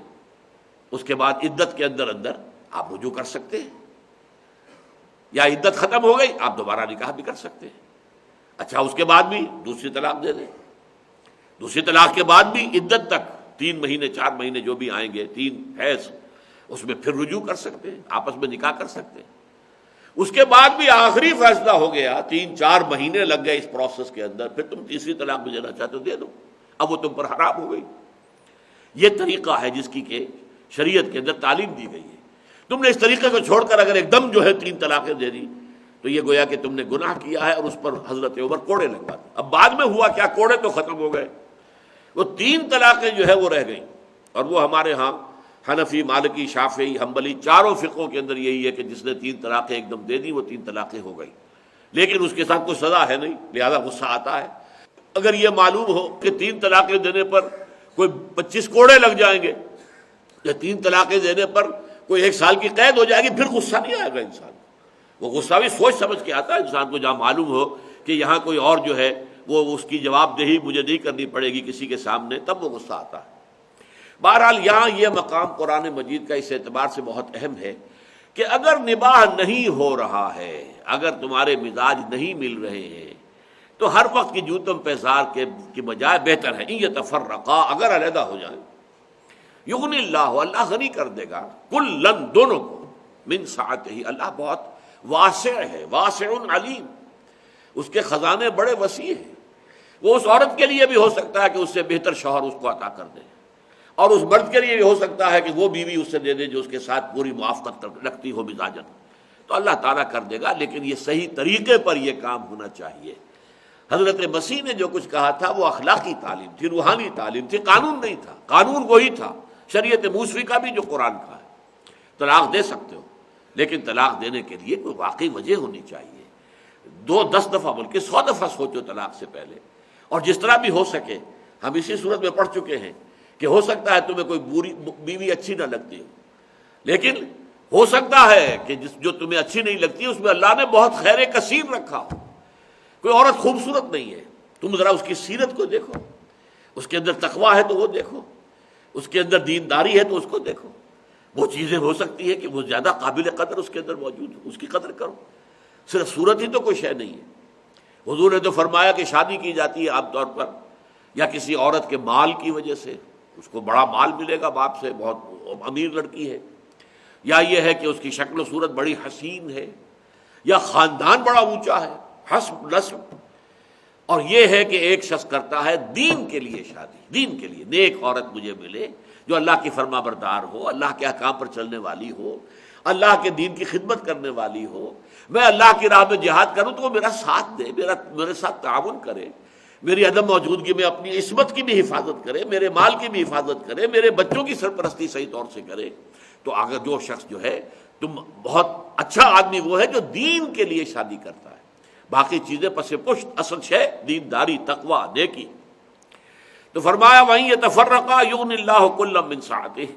اس کے بعد عدت کے اندر آپ رجوع کر سکتے ہیں، یا عدت ختم ہو گئی آپ دوبارہ نکاح بھی کر سکتے ہیں، اچھا اس کے بعد بھی دوسری طلاق دے دیں، دوسری طلاق کے بعد بھی عدت تک 3 مہینے 4 مہینے جو بھی آئیں گے، 3 حیض، اس میں پھر رجوع کر سکتے ہیں، آپس میں نکاح کر سکتے ہیں۔ اس کے بعد بھی آخری فیصلہ ہو گیا، 3-4 مہینے لگ گئے اس پروسیس کے اندر، پھر تم تیسری طلاق بھی دینا چاہتے ہو دے دو، اب وہ تم پر حرام ہو گئی۔ یہ طریقہ ہے جس کی کہ شریعت کے اندر تعلیم دی گئی ہے۔ تم نے اس طریقے کو چھوڑ کر اگر ایک دم جو ہے 3 طلاقیں دے دی تو یہ گویا کہ تم نے گناہ کیا ہے، اور اس پر حضرت عمر کوڑے لگواتے۔ اب بعد میں ہوا کیا، کوڑے تو ختم ہو گئے، وہ 3 طلاقیں جو ہے وہ رہ گئیں، اور وہ ہمارے ہاں حنفی، مالکی، شافعی، حنبلی 4 فقہوں کے اندر یہی ہے کہ جس نے 3 طلاقیں ایک دم دے دی وہ 3 طلاقیں ہو گئی، لیکن اس کے ساتھ کوئی سزا ہے نہیں، لہذا غصہ آتا ہے۔ اگر یہ معلوم ہو کہ 3 طلاقیں دینے پر کوئی 25 کوڑے لگ جائیں گے یا 3 طلاقیں دینے پر کوئی 1 سال کی قید ہو جائے گی، پھر غصہ نہیں آئے گا انسان، وہ غصہ بھی سوچ سمجھ کے آتا ہے انسان کو، جہاں معلوم ہو کہ یہاں کوئی اور جو ہے وہ اس کی جواب دہی مجھے نہیں کرنی پڑے گی کسی کے سامنے، تب وہ غصہ آتا ہے۔ بہرحال یہاں یہ مقام قرآن مجید کا اس اعتبار سے بہت اہم ہے کہ اگر نباہ نہیں ہو رہا ہے، اگر تمہارے مزاج نہیں مل رہے ہیں، تو ہر وقت کی جوتم پیزار کے بجائے بہتر ہے ان یتفرقا، اگر علیحدہ ہو جائیں، یغنی اللہ، اللہ غنی کر دے گا، کلن، دونوں کو، من سعتہ، اللہ بہت واسع ہے، واسع علیم، اس کے خزانے بڑے وسیع ہیں، وہ اس عورت کے لیے بھی ہو سکتا ہے کہ اس سے بہتر شوہر اس کو عطا کر دے، اور اس مرد کے لیے بھی ہو سکتا ہے کہ وہ بیوی اس سے دے دے جو اس کے ساتھ پوری موافقت رکھتی ہو مزاجن، تو اللہ تعالیٰ کر دے گا، لیکن یہ صحیح طریقے پر یہ کام ہونا چاہیے۔ حضرت مسیح نے جو کچھ کہا تھا وہ اخلاقی تعلیم تھی، روحانی تعلیم تھی، قانون نہیں تھا، قانون وہی تھا شریعت موسوی کا بھی جو قرآن کا ہے۔ طلاق دے سکتے ہو، لیکن طلاق دینے کے لیے کوئی واقعی وجہ ہونی چاہیے، 10 دفعہ بلکہ 100 دفعہ سوچو طلاق سے پہلے، اور جس طرح بھی ہو سکے، ہم اسی صورت میں پڑھ چکے ہیں کہ ہو سکتا ہے تمہیں کوئی بری بیوی اچھی نہ لگتی ہو، لیکن ہو سکتا ہے کہ جو تمہیں اچھی نہیں لگتی اس میں اللہ نے بہت خیر کثیر رکھا ہو، کوئی عورت خوبصورت نہیں ہے، تم ذرا اس کی سیرت کو دیکھو، اس کے اندر تقویٰ ہے تو وہ دیکھو، اس کے اندر دینداری ہے تو اس کو دیکھو، وہ چیزیں ہو سکتی ہے کہ وہ زیادہ قابل قدر اس کے اندر موجود ہو، اس کی قدر کرو، صرف صورت ہی تو کوئی شے نہیں ہے۔ حضور نے تو فرمایا کہ شادی کی جاتی ہے عام طور پر یا کسی عورت کے مال کی وجہ سے، اس کو بڑا مال ملے گا باپ سے، بہت امیر لڑکی ہے، یا یہ ہے کہ اس کی شکل و صورت بڑی حسین ہے، یا خاندان بڑا اونچا ہے، حسب نسب، اور یہ ہے کہ ایک شخص کرتا ہے دین کے لیے شادی، دین کے لیے نیک عورت مجھے ملے جو اللہ کی فرما بردار ہو، اللہ کے احکام پر چلنے والی ہو، اللہ کے دین کی خدمت کرنے والی ہو، میں اللہ کی راہ میں جہاد کروں تو وہ میرا ساتھ دے، میرے ساتھ تعاون کرے، میری عدم موجودگی میں اپنی عصمت کی بھی حفاظت کرے، میرے مال کی بھی حفاظت کرے، میرے بچوں کی سرپرستی صحیح طور سے کرے. تو اگر جو شخص جو ہے تم بہت اچھا آدمی وہ ہے جو دین کے لیے شادی کرتا ہے، باقی چیزیں پس پشت، اصل شے دینداری، تقوی، نیکی. تو فرمایا وَإِن يَتَفَرَّقَا يُغْنِ اللَّهُ كُلًّا مِّن سَعَتِهِ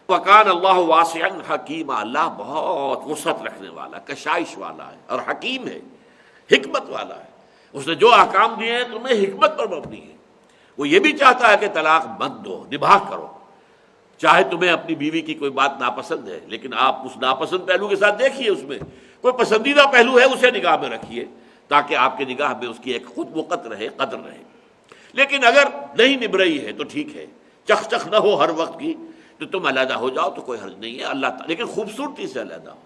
وَكَانَ اللَّهُ وَاسِعًا حَكِيمًا. اللہ بہت وسعت رکھنے والا، کشائش والا ہے اور حکیم ہے، حکمت والا ہے. اس نے جو احکام دیے ہیں تمہیں حکمت پر مبنی ہے. وہ یہ بھی چاہتا ہے کہ طلاق مت دو، نباہ کرو، چاہے تمہیں اپنی بیوی کی کوئی بات ناپسند ہے لیکن آپ اس ناپسند پہلو کے ساتھ دیکھیے، اس میں کوئی پسندیدہ پہلو ہے اسے نگاہ میں رکھیے تاکہ آپ کی نگاہ میں اس کی ایک خود وقت رہے، قدر رہے. لیکن اگر نہیں نبھ رہی ہے تو ٹھیک ہے، چخ چخ نہ ہو ہر وقت کی تو تم علیحدہ ہو جاؤ تو کوئی حرج نہیں ہے. اللہ تعالیٰ لیکن خوبصورتی سے علیحدہ ہو،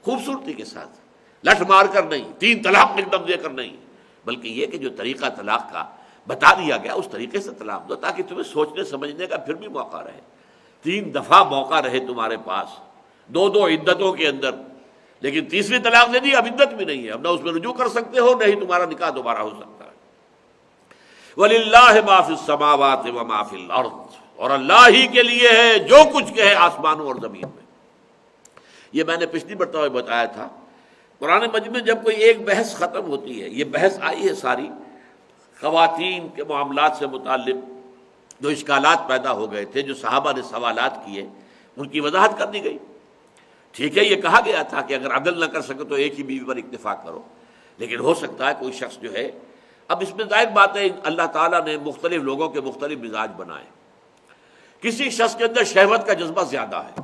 خوبصورتی کے ساتھ، لٹ مار کر نہیں، 3 طلاق ایک دم دے کر نہیں، بلکہ یہ کہ جو طریقہ طلاق کا بتا دیا گیا اس طریقے سے طلاق دو تاکہ تمہیں سوچنے سمجھنے کا پھر بھی موقع رہے. 3 دفعہ موقع رہے تمہارے پاس، 2 عدتوں کے اندر. لیکن تیسری طلاق دے دی، اب عدت بھی نہیں ہے، اب نہ اس میں رجوع کر سکتے ہو، نہ ہی تمہارا نکاح دوبارہ ہو سکتا ہے. وَلِلَّهِ مَا فِي السَّمَاوَاتِ وَمَا فِي الْأَرْضِ. اور اللہ ہی کے لیے ہے جو کچھ کہ ہے آسمانوں اور زمین میں. یہ میں نے پچھلی مرتبہ بتایا تھا، قرآن مجید میں جب کوئی ایک بحث ختم ہوتی ہے، یہ بحث آئی ہے ساری خواتین کے معاملات سے متعلق جو اشکالات پیدا ہو گئے تھے، جو صحابہ نے سوالات کیے، ان کی وضاحت کر دی گئی. ٹھیک ہے، یہ کہا گیا تھا کہ اگر عدل نہ کر سکے تو ایک ہی بیوی پر اکتفا کرو، لیکن ہو سکتا ہے کوئی شخص جو ہے، اب اس میں ظاہر بات ہے اللہ تعالیٰ نے مختلف لوگوں کے مختلف مزاج بنائے. کسی شخص کے اندر شہوت کا جذبہ زیادہ ہے،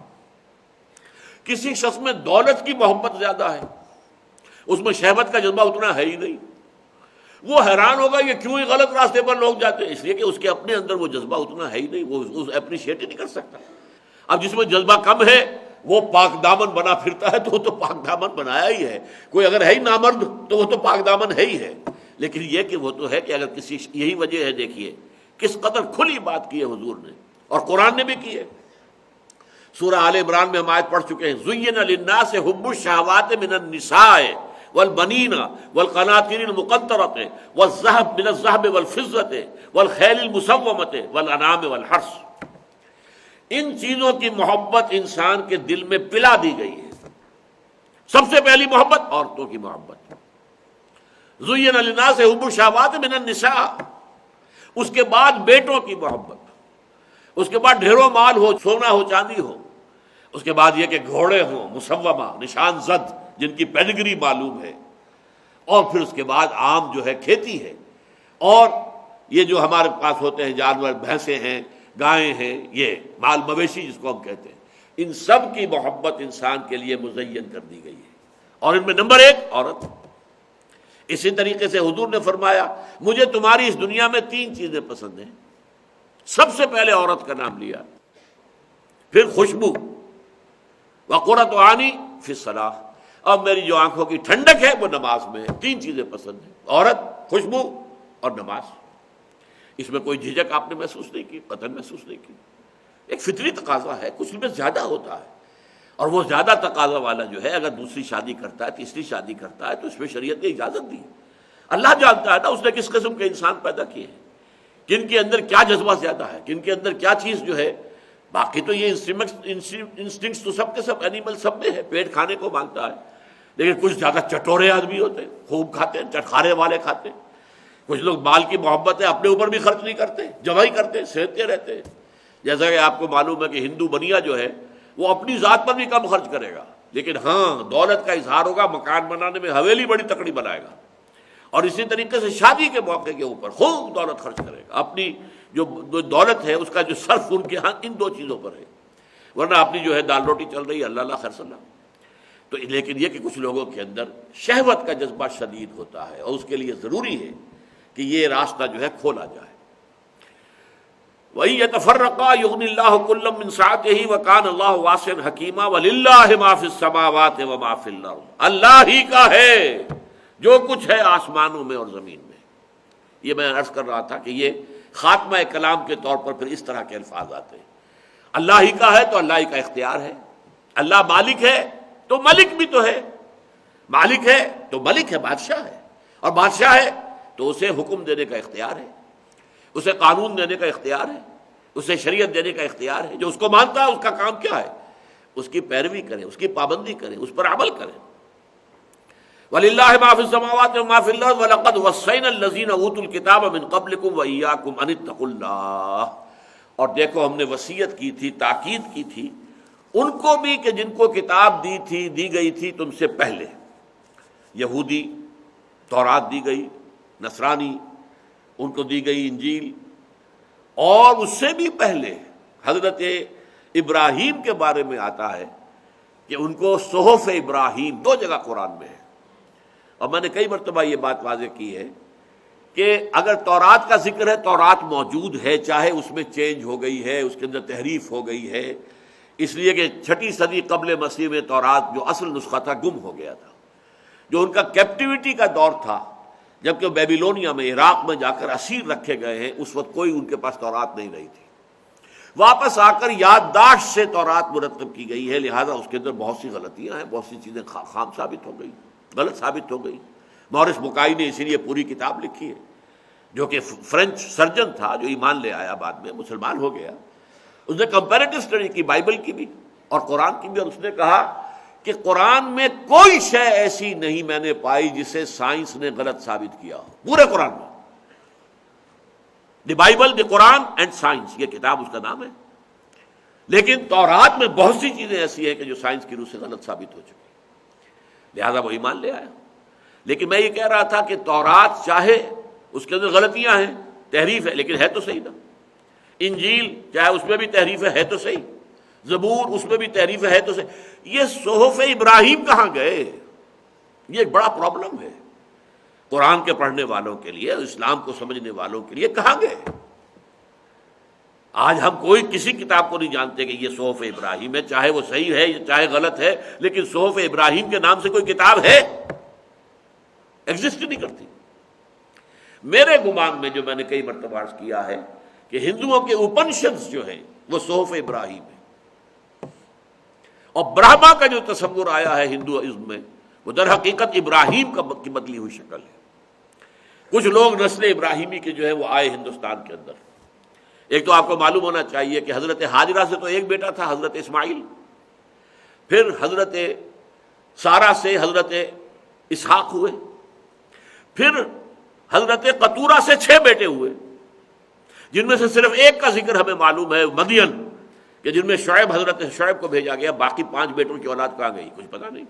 کسی شخص میں دولت کی محبت زیادہ ہے، اس میں شہوت کا جذبہ اتنا ہے ہی نہیں. وہ حیران ہوگا یہ کیوں ہی غلط راستے پر لوگ جاتے ہیں، اس لیے کہ اس کے اپنے اندر وہ جذبہ اتنا ہے ہی نہیں، وہ اپریشیٹ ہی نہیں کر سکتا. اب جس میں جذبہ کم ہے وہ پاک دامن بنا پھرتا ہے تو وہ تو پاک دامن بنایا ہی ہے. کوئی اگر ہے ہی نامرد تو وہ تو پاک دامن ہے ہی ہے. لیکن یہ کہ وہ تو ہے کہ اگر کسی، یہی وجہ ہے دیکھیے کس قدر کھلی بات کی ہے حضور نے اور قرآن نے بھی کی ہے. سورہ آل عمران میں ہم آیت پڑھ چکے ہیں، زُيِّنَ لِلنَّاسِ حُبُّ الشَّهَوَاتِ مِنَ النِّسَاءِ وَالْبَنِينَ وَالْقَنَاطِيرِ الْمُقَنطَرَةِ وَالذَّهَبِ مِنَ الذَّهَبِ وَالْفِضَّةِ وَالْخَيْلِ الْمُسَوَّمَةِ وَالْأَنْعَامِ وَالْحَرْثِ. ان چیزوں کی محبت انسان کے دل میں پلا دی گئی ہے. سب سے پہلی محبت عورتوں کی محبت. زُيِّنَ لِلنَّاسِ حُبُّ الشَّهَوَاتِ مِنَ النِّسَاءِ. اس کے بعد بیٹوں کی محبت، اس کے بعد ڈھیروں مال ہو، سونا ہو، چاندی ہو. اس کے بعد یہ کہ گھوڑے ہوں مسومہ، نشان زد، جن کی پیڈگری معلوم ہے. اور پھر اس کے بعد عام جو ہے کھیتی ہے، اور یہ جو ہمارے پاس ہوتے ہیں جانور، بھینسیں ہیں، گائیں ہیں، یہ مال مویشی جس کو ہم کہتے ہیں، ان سب کی محبت انسان کے لیے مزین کر دی گئی ہے. اور ان میں نمبر 1 عورت. اسی طریقے سے حضور نے فرمایا مجھے تمہاری اس دنیا میں 3 چیزیں پسند ہیں. سب سے پہلے عورت کا نام لیا، پھر خوشبو، وقرۃ عینی فی الصلاۃ، اور میری جو آنکھوں کی ٹھنڈک ہے وہ نماز میں ہے. 3 چیزیں پسند ہیں، عورت، خوشبو اور نماز. اس میں کوئی جھجک آپ نے محسوس نہیں کی، قطعاً محسوس نہیں کی. ایک فطری تقاضا ہے، کچھ میں زیادہ ہوتا ہے، اور وہ زیادہ تقاضا والا جو ہے اگر دوسری شادی کرتا ہے، تیسری شادی کرتا ہے تو اس میں شریعت نے اجازت دی. اللہ جانتا ہے نا اس نے کس قسم کے انسان پیدا کیے ہیں، کن کے اندر کیا جذبہ زیادہ ہے، کن کے اندر کیا چیز جو ہے. باقی تو یہ انسٹنکٹس تو سب کے سب اینیمل سب میں ہے، پیٹ کھانے کو مانگتا ہے. لیکن کچھ زیادہ چٹورے آدمی ہوتے ہیں، خوب کھاتے ہیں، چٹخارے والے کھاتے ہیں. کچھ لوگ مال کی محبت ہے اپنے اوپر بھی خرچ نہیں کرتے، جمع ہی کرتے، سہتے رہتے ہیں. جیسا کہ آپ کو معلوم ہے کہ ہندو بنیا جو ہے وہ اپنی ذات پر بھی کم خرچ کرے گا، لیکن ہاں دولت کا اظہار ہوگا، مکان بنانے میں حویلی بڑی تکڑی بنائے گا. اور اسی طریقے سے شادی کے موقع کے اوپر خوب دولت خرچ کرے گا. اپنی جو دولت ہے اس کا جو صرف ان کے ہاں ان 2 چیزوں پر ہے، ورنہ اپنی جو ہے دال روٹی چل رہی ہے، اللہ اللہ خیر صلی. تو لیکن یہ کہ کچھ لوگوں کے اندر شہوت کا جذبہ شدید ہوتا ہے، اور اس کے لیے ضروری ہے کہ یہ راستہ جو ہے کھولا جائے. وَإِن يَتَفَرَّقَا يُغْنِ اللَّهُ كُلًّا مِّن سَعَتِهِ وَكَانَ اللَّهُ وَاسِعًا حَكِيمًا وَلِلَّهِ مَا فِي السَّمَاوَاتِ وَمَا فِي الْأَرْضِ. اللہ ہی کا ہے جو کچھ ہے آسمانوں میں اور زمین میں. یہ میں عرض کر رہا تھا کہ یہ خاتمہ کلام کے طور پر پھر اس طرح کے الفاظ آتے ہیں. اللہ ہی کا ہے تو اللہ ہی کا اختیار ہے. اللہ مالک ہے تو ملک بھی تو ہے. مالک ہے تو ملک ہے، بادشاہ ہے. اور بادشاہ ہے تو اسے حکم دینے کا اختیار ہے، اسے قانون دینے کا اختیار ہے، اسے شریعت دینے کا اختیار ہے. جو اس کو مانتا ہے اس کا کام کیا ہے؟ اس کی پیروی کریں، اس کی پابندی کریں، اس پر عمل کریں. وَلِلَّهِ مَا فِي السَّمَاوَاتِ وَمَا فِي الْأَرْضِ وَلَقَدْ وَصَّيْنَا الَّذِينَ أُوتُوا الْكِتَابَ مِنْ قَبْلِكُمْ وَإِيَّاكُمْ أَنِ اتَّقُوا اللَّهَ. اور دیکھو ہم نے وصیت کی تھی، تاکید کی تھی ان کو بھی کہ جن کو کتاب دی گئی تھی تم سے پہلے. یہودی تورات دی گئی، نصرانی ان کو دی گئی انجیل، اور اس سے بھی پہلے حضرت ابراہیم کے بارے میں آتا ہے کہ ان کو صحف ابراہیم 2 جگہ قرآن میں ہے. اور میں نے کئی مرتبہ یہ بات واضح کی ہے کہ اگر تورات کا ذکر ہے، تورات موجود ہے، چاہے اس میں چینج ہو گئی ہے، اس کے اندر تحریف ہو گئی ہے، اس لیے کہ 6 صدی قبل مسیح میں تورات جو اصل نسخہ تھا گم ہو گیا تھا. جو ان کا کیپٹیوٹی کا دور تھا، جبکہ بیبیلونیا میں، عراق میں جا کر اسیر رکھے گئے ہیں، اس وقت کوئی ان کے پاس تورات نہیں رہی تھی. واپس آ کر یادداشت سے تورات مرتب کی گئی ہے، لہذا اس کے اندر بہت سی غلطیاں ہیں، بہت سی چیزیں خام ثابت ہو گئی، غلط ثابت ہو گئی. مورس بکائی نے اسی لیے پوری کتاب لکھی ہے، جو کہ فرینچ سرجن تھا، جو ایمان لے آیا، بعد میں مسلمان ہو گیا. اس نے کمپیریٹو اسٹڈی کی، بائبل کی بھی اور قرآن کی بھی، اور اس نے کہا کہ قرآن میں کوئی شے ایسی نہیں میں نے پائی جسے سائنس نے غلط ثابت کیا ہو. پورے قرآن میں، the Bible, the Quran and science, یہ کتاب اس کا نام ہے. لیکن تورات میں بہت سی چیزیں ایسی ہیں کہ جو سائنس کی روح سے غلط ثابت ہو چکی، لہذا وہ ایمان لے آیا. لیکن میں یہ کہہ رہا تھا کہ تورات چاہے اس کے اندر غلطیاں ہیں، تحریف ہے، لیکن ہے تو صحیح نا. انجیل چاہے اس میں بھی تحریف ہے تو صحیح. زبور اس میں بھی تحریف ہے تو صحیح. یہ صحف ابراہیم کہاں گئے؟ یہ ایک بڑا پرابلم ہے قرآن کے پڑھنے والوں کے لیے، اسلام کو سمجھنے والوں کے لیے. کہاں گئے؟ آج ہم کوئی کسی کتاب کو نہیں جانتے کہ یہ صحف ابراہیم ہے، چاہے وہ صحیح ہے چاہے غلط ہے، لیکن صحف ابراہیم کے نام سے کوئی کتاب ہے؟ ایگزسٹ نہیں کرتی. میرے گمان میں، جو میں نے کئی مرتبہ عرض کیا ہے، کہ ہندوؤں کے اپنشدز جو ہیں وہ صحف ابراہیم ہے، اور برہما کا جو تصور آیا ہے ہندوازم میں، وہ در حقیقت ابراہیم کی بدلی ہوئی شکل ہے. کچھ لوگ نسل ابراہیمی کے جو ہے وہ آئے ہندوستان کے اندر. ایک تو آپ کو معلوم ہونا چاہیے کہ حضرت ہاجرہ سے تو ایک بیٹا تھا، حضرت اسماعیل. پھر حضرت سارہ سے حضرت اسحاق ہوئے. پھر حضرت قطورہ سے 6 بیٹے ہوئے، جن میں سے صرف ایک کا ذکر ہمیں معلوم ہے، مدین، کہ جن میں شعیب، حضرت شعیب کو بھیجا گیا. باقی 5 بیٹوں کی اولاد کہاں گئی کچھ پتہ نہیں.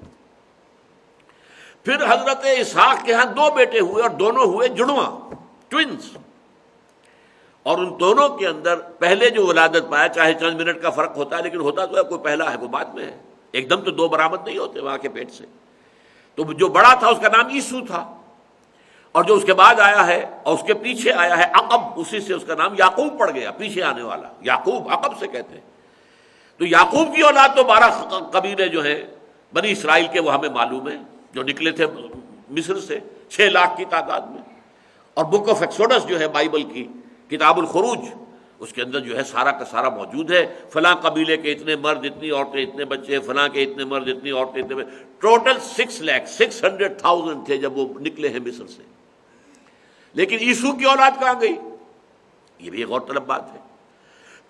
پھر حضرت اسحاق کے ہاں 2 بیٹے ہوئے، اور دونوں ہوئے جڑواں، ٹوئنز. اور ان دونوں کے اندر پہلے جو ولادت پایا، چاہے چند منٹ کا فرق ہوتا ہے، لیکن ہوتا تو ہے، کوئی پہلا ہے کوئی بعد میں ہے. ایک دم تو 2 برآمد نہیں ہوتے وہاں کے پیٹ سے. تو جو بڑا تھا اس کا نام عیسو تھا، اور جو اس کے بعد آیا ہے اور اس کے پیچھے آیا ہے عقب، اسی سے اس کا نام یعقوب پڑ گیا، پیچھے آنے والا. یعقوب عقب سے کہتے ہیں. تو یعقوب کی اولاد تو 12 قبیلے جو ہیں بنی اسرائیل کے، وہ ہمیں معلوم ہیں، جو نکلے تھے مصر سے 6 لاکھ کی تعداد میں. اور بک آف ایکسوڈس جو ہے بائبل کی کتاب الخروج، اس کے اندر جو ہے سارا کا سارا موجود ہے. فلاں قبیلے کے اتنے مرد، اتنی عورتیں، اتنے بچے، فلاں کے اتنے مرد، اتنی عورتیں، اتنے بچے. ٹوٹل 6,600,000 تھے جب وہ نکلے ہیں مصر سے. لیکن عیسو کی اولاد کہاں گئی؟ یہ بھی ایک غور طلب بات ہے.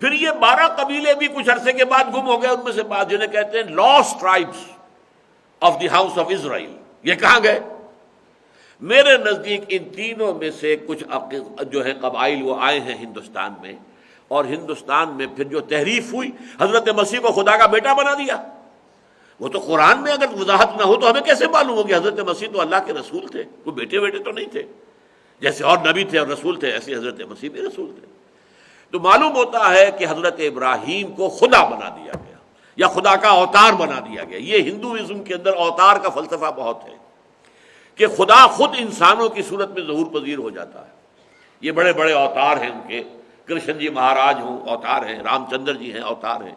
پھر یہ 12 قبیلے بھی کچھ عرصے کے بعد گم ہو گئے. ان میں سے بعض جنہیں کہتے ہیں last tribes of the house of Israel, یہ کہاں گئے؟ میرے نزدیک ان تینوں میں سے کچھ جو ہے قبائل وہ آئے ہیں ہندوستان میں، اور ہندوستان میں پھر جو تحریف ہوئی، حضرت مسیح کو خدا کا بیٹا بنا دیا. وہ تو قرآن میں اگر وضاحت نہ ہو تو ہمیں کیسے معلوم ہو کہ حضرت مسیح تو اللہ کے رسول تھے؟ وہ بیٹے تو نہیں تھے. جیسے اور نبی تھے اور رسول تھے، ایسے حضرت مسیح بھی رسول تھے. تو معلوم ہوتا ہے کہ حضرت ابراہیم کو خدا بنا دیا گیا، یا خدا کا اوتار بنا دیا گیا. یہ ہندوازم کے اندر اوتار کا فلسفہ بہت ہے کہ خدا خود انسانوں کی صورت میں ظہور پذیر ہو جاتا ہے. یہ بڑے بڑے اوتار ہیں ان کے. کرشن جی مہاراج ہوں اوتار ہیں، رام چندر جی ہیں اوتار ہیں.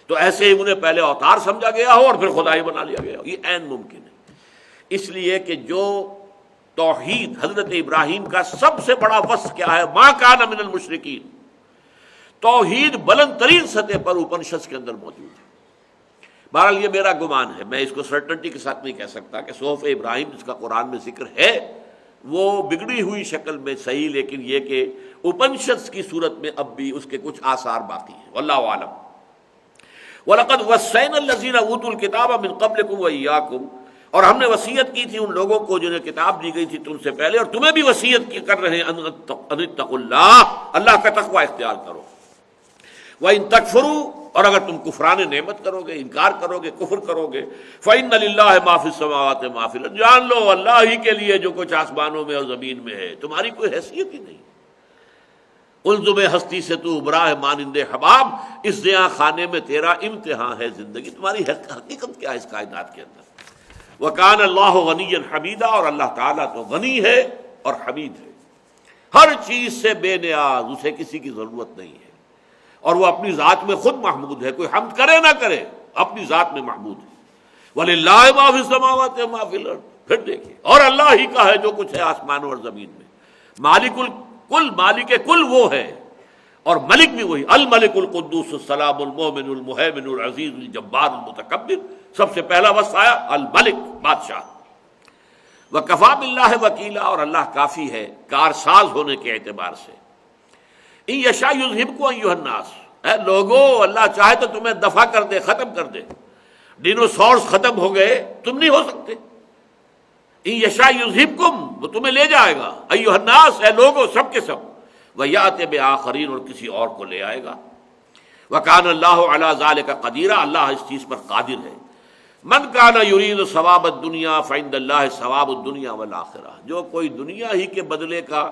تو ایسے ہی انہیں پہلے اوتار سمجھا گیا ہو اور پھر خدا ہی بنا لیا گیا ہو، یہ عین ممکن ہے. اس لیے کہ جو توحید حضرت ابراہیم کا سب سے بڑا وصف کیا ہے، ما کان من المشرکین، توحید بلند ترین سطح پر اپنشد کے اندر موجود ہے۔ بہرحال یہ میرا گمان ہے، میں اس کو سرٹنٹی کے ساتھ نہیں کہہ سکتا کہ صحف ابراہیم جس کا قرآن میں ذکر ہے وہ بگڑی ہوئی شکل میں صحیح، لیکن یہ کہ اپنشد کی صورت میں اب بھی اس کے کچھ آثار باقی ہیں، واللہ اعلم۔ وَلَقَدْ وَصَّيْنَا الَّذِينَ أُوتُوا الْكِتَابَ مِنْ قَبْلِكُمْ وَإِيَّاكُمْ، اور ہم نے وصیت کی تھی ان لوگوں کو جنہیں کتاب دی گئی تھی تم سے پہلے، اور تمہیں بھی وصیت کر رہے ہیں ان اتقوا اللہ، اللہ کا تقوی اختیار کرو۔ وَإِن تَكْفُرُوا، اور اگر تم کفران نعمت کرو گے، انکار کرو گے، کفر کرو گے، فَإِنَّ لِلَّهِ مَا فِي السَّمَاوَاتِ وَمَا فِي الْأَرْضِ، جان لو اللہ ہی کے لیے جو کچھ آسمانوں میں اور زمین میں ہے، تمہاری کوئی حیثیت ہی نہیں۔ الزم ہستی سے تو ابراہ مانند حباب، اس زیاں خانے میں تیرا امتحان ہے زندگی، تمہاری حقیقت کیا ہے اس کائنات کے اندر۔ وَكَانَ اللَّهُ غَنِيًّا حَمِيدًا، اور اللہ تعالیٰ تو غنی ہے اور حمید ہے، ہر چیز سے بے نیاز، اسے کسی کی ضرورت نہیں ہے، اور وہ اپنی ذات میں خود محمود ہے، کوئی حمد کرے نہ کرے اپنی ذات میں محمود ہے۔ وَلِلَّهِ مَا فِي السَّمَاوَاتِ وَمَا فِي الْأَرْضِ، پھر دیکھیں اور اللہ ہی کا ہے جو کچھ ہے آسمانوں اور زمین میں۔ مالک الکل، مالک کل وہ ہے، اور ملک بھی وہی، الملک القدوس السلام المومن المہیمن العزیز الجبار المتکبر، سب سے پہلا وصف آیا الملک، بادشاہ۔ وَكَفَىٰ بِاللَّهِ وَكِيلًا، اور اللہ کافی ہے کارساز ہونے کے اعتبار سے۔ ان یشاء یذہبکم ایھا الناس، اے لوگو اللہ چاہے تو تمہیں دفع کر دے، ختم کر دے، ڈینوسورس ختم ہو گئے، تم نہیں ہو سکتے۔ ان یشاء یذہبکم، وہ تمہیں لے جائے گا، ایھا الناس، اے لوگو سب کے سب، ویأتی بآخرین، اور کسی اور کو لے آئے گا۔ وکان اللہ علی ذلک قدیرا، اللہ اس چیز پر قادر ہے۔ من کان یرید ثواب الدنیا فعند اللہ ثواب الدنیا والآخرہ، جو کوئی دنیا ہی کے بدلے کا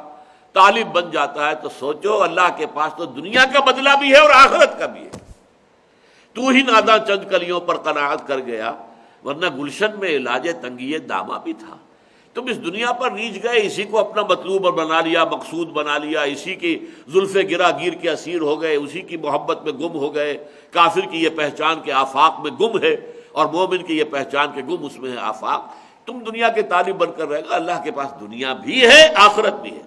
طالب بن جاتا ہے تو سوچو اللہ کے پاس تو دنیا کا بدلہ بھی ہے اور آخرت کا بھی ہے۔ تو ہی ناداں چند کلیوں پر قناعت کر گیا، ورنہ گلشن میں علاج تنگی دامہ بھی تھا۔ تم اس دنیا پر ریچھ گئے، اسی کو اپنا مطلوب بنا لیا، مقصود بنا لیا، اسی کی زلف گرا گیر کے اسیر ہو گئے، اسی کی محبت میں گم ہو گئے۔ کافر کی یہ پہچان کے آفاق میں گم ہے، اور مومن کی یہ پہچان کے گم اس میں ہے آفاق۔ تم دنیا کے طالب بن کر رہے گا، اللہ کے پاس دنیا بھی ہے، آخرت بھی ہے۔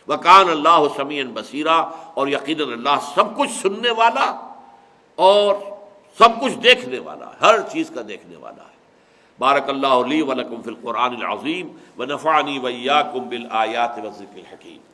وَكَانَ اللَّهُ سَمِيعًا بَصِيرًا، اور یقیناً اللہ سب کچھ سننے والا اور سب کچھ دیکھنے والا ہے، ہر چیز کا دیکھنے والا ہے۔ بارک اللہ لی ولکم فی القرآن العظیم ونفعنی وإیاکم بالآیات والذکر الحکیم۔